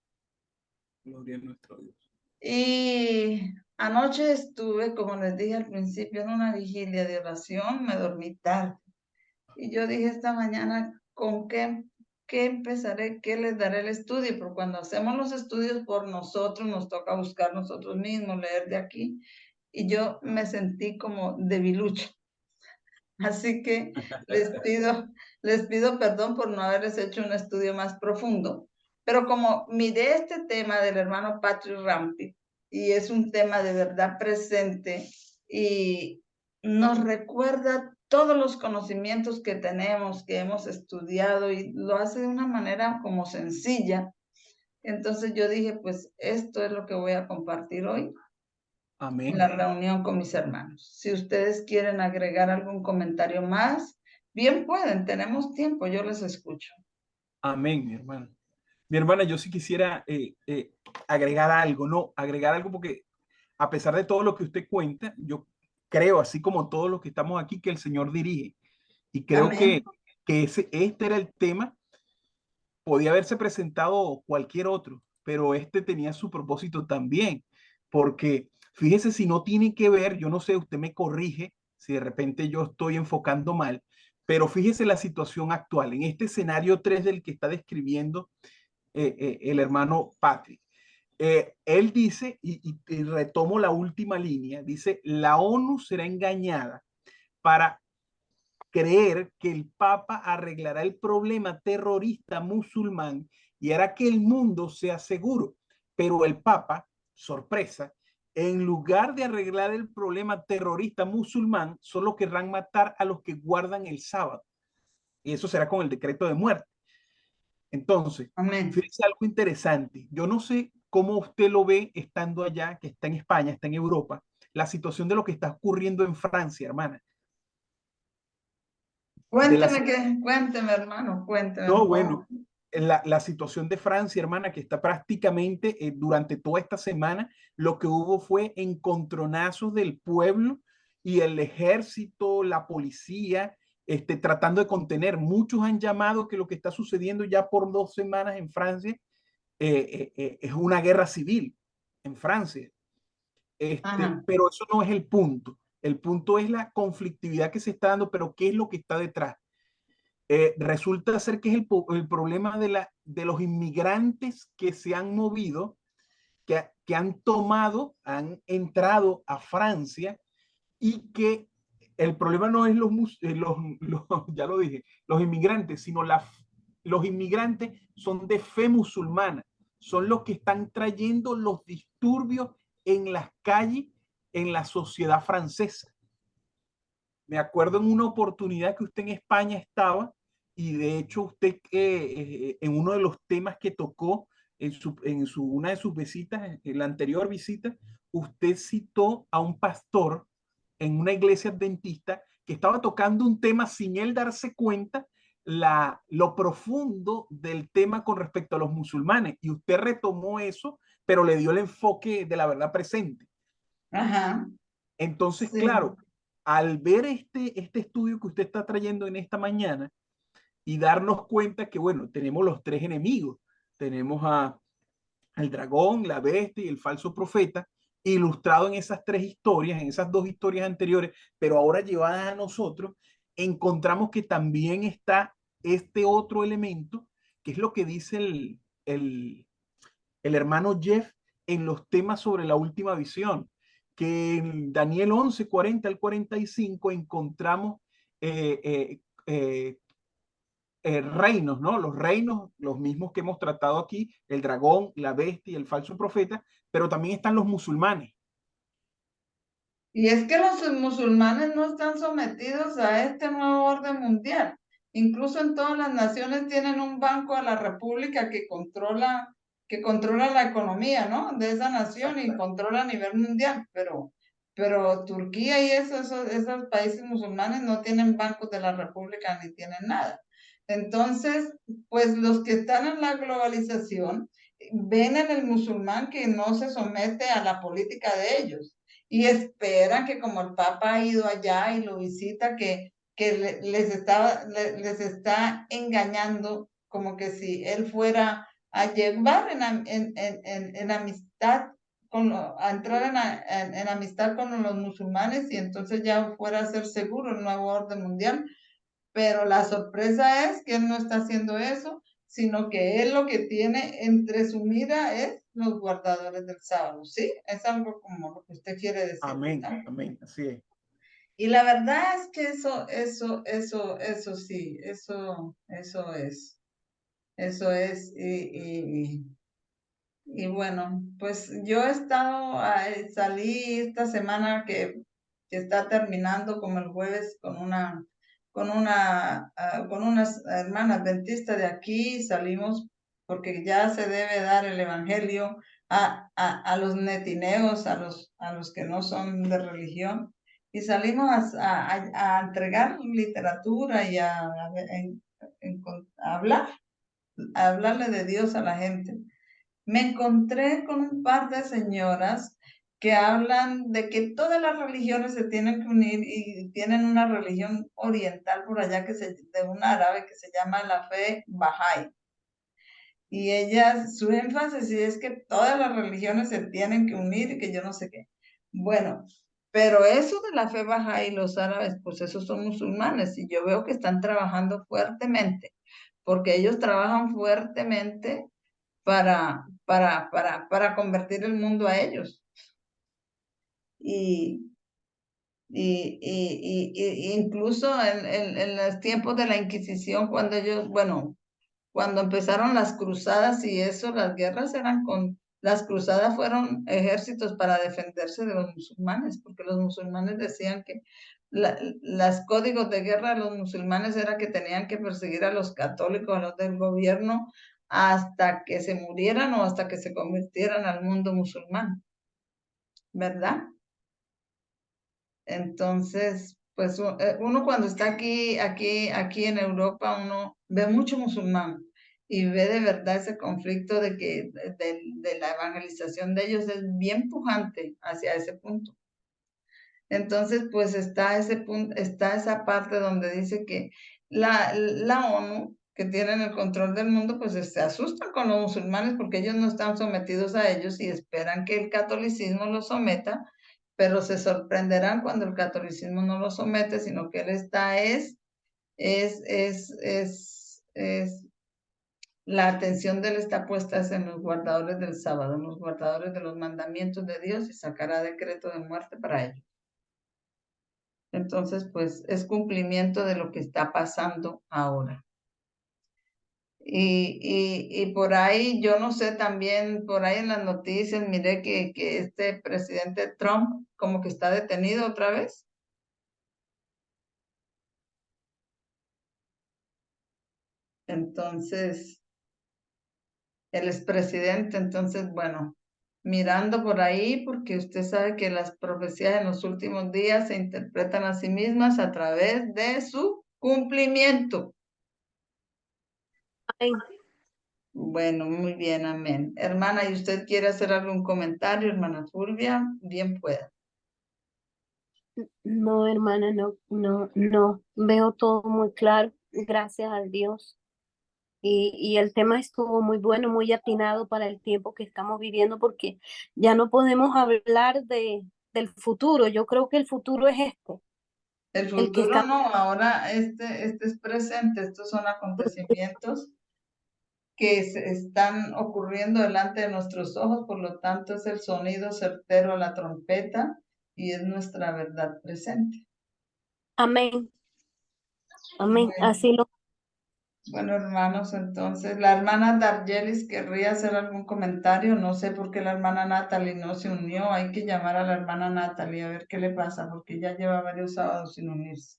[SPEAKER 1] Gloria a nuestro Dios.
[SPEAKER 2] Y anoche estuve, como les dije al principio, en una vigilia de oración, me dormí tarde. Y yo dije esta mañana, ¿con qué empezaré? ¿Qué les daré el estudio? Porque cuando hacemos los estudios por nosotros, nos toca buscar nosotros mismos, leer de aquí. Y yo me sentí como debilucha. Así que les pido perdón por no haberles hecho un estudio más profundo. Pero como miré este tema del hermano Patrick Rampi, y es un tema de verdad presente y nos recuerda todos los conocimientos que tenemos, que hemos estudiado, y lo hace de una manera como sencilla. Entonces yo dije, pues esto es lo que voy a compartir hoy en
[SPEAKER 1] Amén.
[SPEAKER 2] la reunión con mis hermanos. Si ustedes quieren agregar algún comentario más, bien pueden, tenemos tiempo, yo les escucho.
[SPEAKER 1] Amén, mi hermana. Mi hermana, yo sí quisiera agregar algo, ¿no? Agregar algo porque a pesar de todo lo que usted cuenta, yo creo, así como todos los que estamos aquí, que el Señor dirige. Y creo
[SPEAKER 2] Amén.
[SPEAKER 1] que este era el tema. Podía haberse presentado cualquier otro, pero este tenía su propósito también, porque fíjese si no tiene que ver, yo no sé, usted me corrige si de repente yo estoy enfocando mal, pero fíjese la situación actual, en este escenario 3 del que está describiendo el hermano Patrick. Él dice, y retomo la última línea, dice, la ONU será engañada para creer que el Papa arreglará el problema terrorista musulmán y hará que el mundo sea seguro. Pero el Papa, sorpresa, en lugar de arreglar el problema terrorista musulmán, solo querrán matar a los que guardan el sábado. Y eso será con el decreto de muerte. Entonces,
[SPEAKER 2] Amén.
[SPEAKER 1] fíjese algo interesante. Yo no sé cómo usted lo ve estando allá, que está en España, está en Europa, la situación de lo que está ocurriendo en Francia, hermana. de la
[SPEAKER 2] Cuénteme, hermano, cuénteme,
[SPEAKER 1] No,
[SPEAKER 2] por
[SPEAKER 1] bueno,
[SPEAKER 2] favor.
[SPEAKER 1] la situación de Francia, hermana, que está prácticamente durante toda esta semana, lo que hubo fue encontronazos del pueblo y el ejército, la policía, tratando de contener. Muchos han llamado que lo que está sucediendo ya por 2 semanas en Francia es una guerra civil en Francia.
[SPEAKER 2] Ajá.
[SPEAKER 1] Pero eso no es el punto. El punto es la conflictividad que se está dando, pero ¿qué es lo que está detrás? Resulta ser que es el problema de los inmigrantes que se han movido, que han tomado, han entrado a Francia y que el problema no es ya lo dije, los inmigrantes, sino los inmigrantes son de fe musulmana, son los que están trayendo los disturbios en las calles, en la sociedad francesa. Me acuerdo en una oportunidad que usted en España estaba y de hecho usted en uno de los temas que tocó una de sus visitas, en la anterior visita, usted citó a un pastor en una iglesia adventista que estaba tocando un tema sin él darse cuenta lo profundo del tema con respecto a los musulmanes. Y usted retomó eso, pero le dio el enfoque de la verdad presente.
[SPEAKER 2] Ajá.
[SPEAKER 1] Entonces,
[SPEAKER 2] Sí.
[SPEAKER 1] claro, al ver este estudio que usted está trayendo en esta mañana y darnos cuenta que, bueno, tenemos los tres enemigos. Tenemos al dragón, la bestia y el falso profeta, ilustrado en esas tres historias, en esas dos historias anteriores, pero ahora llevadas a nosotros, encontramos que también está este otro elemento, que es lo que dice el hermano Jeff en los temas sobre la última visión, que en Daniel 11, 40 al 45 encontramos eh, eh, eh, reinos, ¿no? Los reinos, los mismos que hemos tratado aquí, el dragón, la bestia y el falso profeta, pero también están los musulmanes.
[SPEAKER 2] Y es que los musulmanes no están sometidos a este nuevo orden mundial. Incluso en todas las naciones tienen un banco de la república que controla la economía, ¿no? De esa nación y controla a nivel mundial. Pero Turquía y esos países musulmanes no tienen bancos de la república ni tienen nada. Entonces, pues los que están en la globalización ven en el musulmán que no se somete a la política de ellos y esperan que como el Papa ha ido allá y lo visita, que les está engañando como que si él fuera a llevar en amistad, a entrar en amistad con los musulmanes y entonces ya fuera a ser seguro el nuevo orden mundial. Pero la sorpresa es que él no está haciendo eso, sino que él lo que tiene entre su mira es los guardadores del sábado, ¿sí? Es algo como lo que usted quiere decir,
[SPEAKER 1] Amén,
[SPEAKER 2] ¿verdad?
[SPEAKER 1] amén, así es.
[SPEAKER 2] Y la verdad es que sí, eso es, y bueno, pues yo he estado, salí esta semana que está terminando como el jueves con unas hermanas adventistas de aquí, salimos porque ya se debe dar el evangelio a los netineos, a los que no son de religión, y salimos a entregar literatura y a hablarle de Dios a la gente. Me encontré con un par de señoras que hablan de que todas las religiones se tienen que unir y tienen una religión oriental por allá de un árabe que se llama la fe Bahá'í. Y ellas, su énfasis es que todas las religiones se tienen que unir y que yo no sé qué. Bueno, pero eso de la fe Bahá'í, los árabes, pues esos son musulmanes y yo veo que están trabajando fuertemente, porque ellos trabajan fuertemente para convertir el mundo a ellos. Y, incluso en los tiempos de la Inquisición, cuando ellos, bueno, cuando empezaron las cruzadas y eso, las guerras las cruzadas fueron ejércitos para defenderse de los musulmanes, porque los musulmanes decían que los códigos de guerra de los musulmanes era que tenían que perseguir a los católicos, a los del gobierno, hasta que se murieran o hasta que se convirtieran al mundo musulmán, ¿verdad? Entonces, pues uno cuando está aquí en Europa, uno ve mucho musulmán y ve de verdad ese conflicto de que de la evangelización de ellos es bien pujante hacia ese punto. Entonces, pues está ese punto, está esa parte donde dice que la ONU, que tienen el control del mundo, pues se asustan con los musulmanes porque ellos no están sometidos a ellos y esperan que el catolicismo los someta, pero se sorprenderán cuando el catolicismo no los somete, sino que él está la atención de él está puesta en los guardadores del sábado, en los guardadores de los mandamientos de Dios, y sacará decreto de muerte para ellos. Entonces, pues es cumplimiento de lo que está pasando ahora. Y por ahí, yo no sé, también por ahí en las noticias miré que este presidente Trump como que está detenido otra vez. Entonces, el expresidente, entonces, bueno, mirando por ahí, porque usted sabe que las profecías en los últimos días se interpretan a sí mismas a través de su cumplimiento.
[SPEAKER 3] Ay,
[SPEAKER 2] Bueno, muy bien, amén. Hermana, ¿y usted quiere hacer algún comentario, hermana Fulvia? Bien pueda.
[SPEAKER 3] no, hermana, no. Veo todo muy claro, gracias a Dios. Y el tema estuvo muy bueno, muy atinado para el tiempo que estamos viviendo, porque ya no podemos hablar del futuro. Yo creo que el futuro es
[SPEAKER 2] El
[SPEAKER 3] el que
[SPEAKER 2] futuro
[SPEAKER 3] está.
[SPEAKER 2] no, ahora este es presente, estos son acontecimientos que se están ocurriendo delante de nuestros ojos, por lo tanto es el sonido certero a la trompeta y es nuestra verdad presente.
[SPEAKER 3] Amén, amén.
[SPEAKER 2] Bueno,
[SPEAKER 3] Así lo.
[SPEAKER 2] bueno, hermanos, entonces la hermana Dargelis querría hacer algún comentario. No sé por qué la hermana Natalie no se unió. Hay que llamar a la hermana Natalie a ver qué le pasa, porque ella lleva varios sábados sin unirse.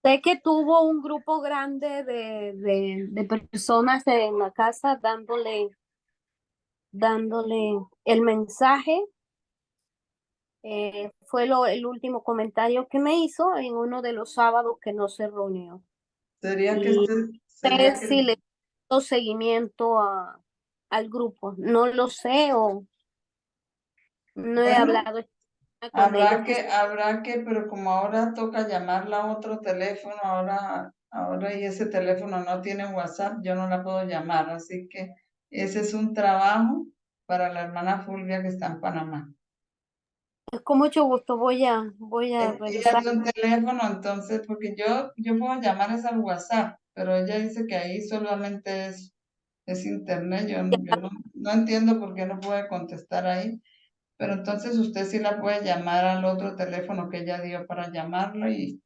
[SPEAKER 3] Sé que tuvo un grupo grande de personas en la casa dándole el mensaje. Fue el último comentario que me hizo en uno de los sábados que no se reunió.
[SPEAKER 2] Sería que
[SPEAKER 3] Y sé
[SPEAKER 2] sería que
[SPEAKER 3] si le dio seguimiento al grupo. No lo sé o no he
[SPEAKER 2] bueno,
[SPEAKER 3] hablado con ellos.
[SPEAKER 2] habrá que, pero como ahora toca llamarla a otro teléfono, ahora y ese teléfono no tiene WhatsApp, yo no la puedo llamar, así que ese es un trabajo para la hermana Fulvia que está en Panamá.
[SPEAKER 3] Con mucho gusto voy a
[SPEAKER 2] Ella
[SPEAKER 3] revisar.
[SPEAKER 2] dio un teléfono, entonces, porque yo puedo llamar es al WhatsApp, pero ella dice que ahí solamente es internet, yo no entiendo por qué no puede contestar ahí. Pero entonces usted sí la puede llamar al otro teléfono que ella dio para llamarlo y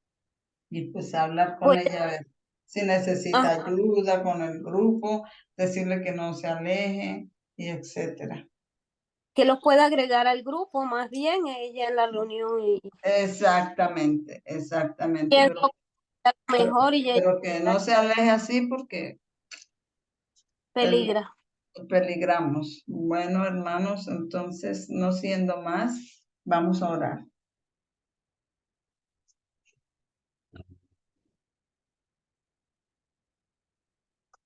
[SPEAKER 2] pues hablar con
[SPEAKER 3] Voy
[SPEAKER 2] ella a ver si necesita
[SPEAKER 3] a,
[SPEAKER 2] ayuda con el grupo, decirle que no se aleje y etcétera.
[SPEAKER 3] que los pueda agregar al grupo, más bien ella en la reunión
[SPEAKER 2] Exactamente,
[SPEAKER 3] y
[SPEAKER 2] exactamente,
[SPEAKER 3] es lo mejor y ella
[SPEAKER 2] pero que no se aleje así porque el-
[SPEAKER 3] peligra.
[SPEAKER 2] peligramos. Bueno, hermanos, entonces, no siendo más, vamos a orar.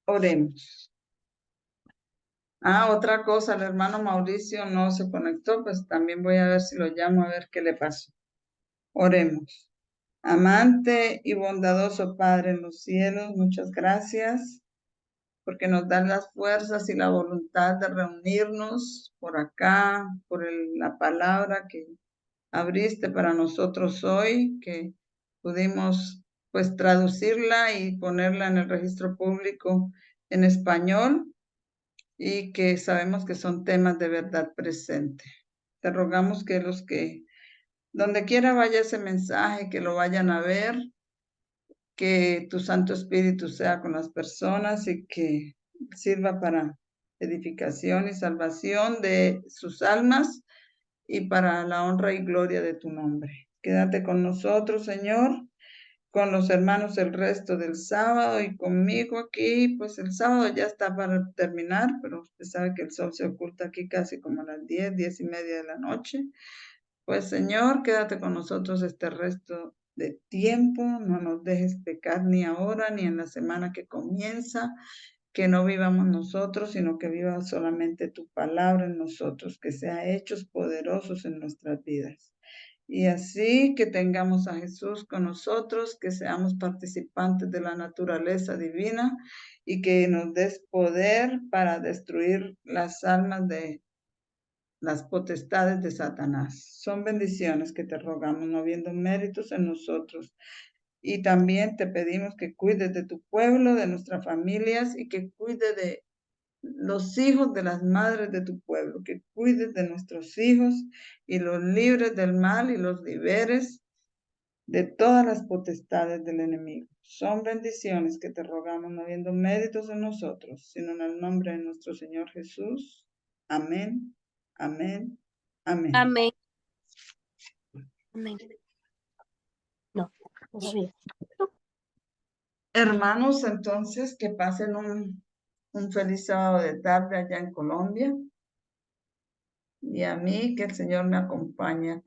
[SPEAKER 2] Oremos. Otra cosa, el hermano Mauricio no se conectó, pues también voy a ver si lo llamo a ver qué le pasó. Oremos. Amante y bondadoso Padre en los cielos, muchas gracias porque nos dan las fuerzas y la voluntad de reunirnos por acá, por la palabra que abriste para nosotros hoy, que pudimos pues traducirla y ponerla en el registro público en español y que sabemos que son temas de verdad presente. Te rogamos que los que, donde quiera vaya ese mensaje, que lo vayan a ver, que tu Santo Espíritu sea con las personas y que sirva para edificación y salvación de sus almas y para la honra y gloria de tu nombre. Quédate con nosotros, Señor, con los hermanos el resto del sábado y conmigo aquí, pues el sábado ya está para terminar, pero usted sabe que el sol se oculta aquí casi como a las 10, 10:30 de la noche. Pues Señor, quédate con nosotros este resto de tiempo, no nos dejes pecar ni ahora ni en la semana que comienza, que no vivamos nosotros, sino que viva solamente tu palabra en nosotros, que sea hechos poderosos en nuestras vidas. Y así que tengamos a Jesús con nosotros, que seamos participantes de la naturaleza divina y que nos des poder para destruir las almas de las potestades de Satanás. Son bendiciones que te rogamos, no viendo méritos en nosotros. Y también te pedimos que cuides de tu pueblo, de nuestras familias y que cuides de los hijos de las madres de tu pueblo, que cuides de nuestros hijos y los libres del mal y los liberes de todas las potestades del enemigo. Son bendiciones que te rogamos, no viendo méritos en nosotros, sino en el nombre de nuestro Señor Jesús. Amén, amén, amén.
[SPEAKER 3] Amén. Amén. No, todavía.
[SPEAKER 2] Hermanos, entonces, que pasen un feliz sábado de tarde allá en Colombia. Y a mí, que el Señor me acompañe acá.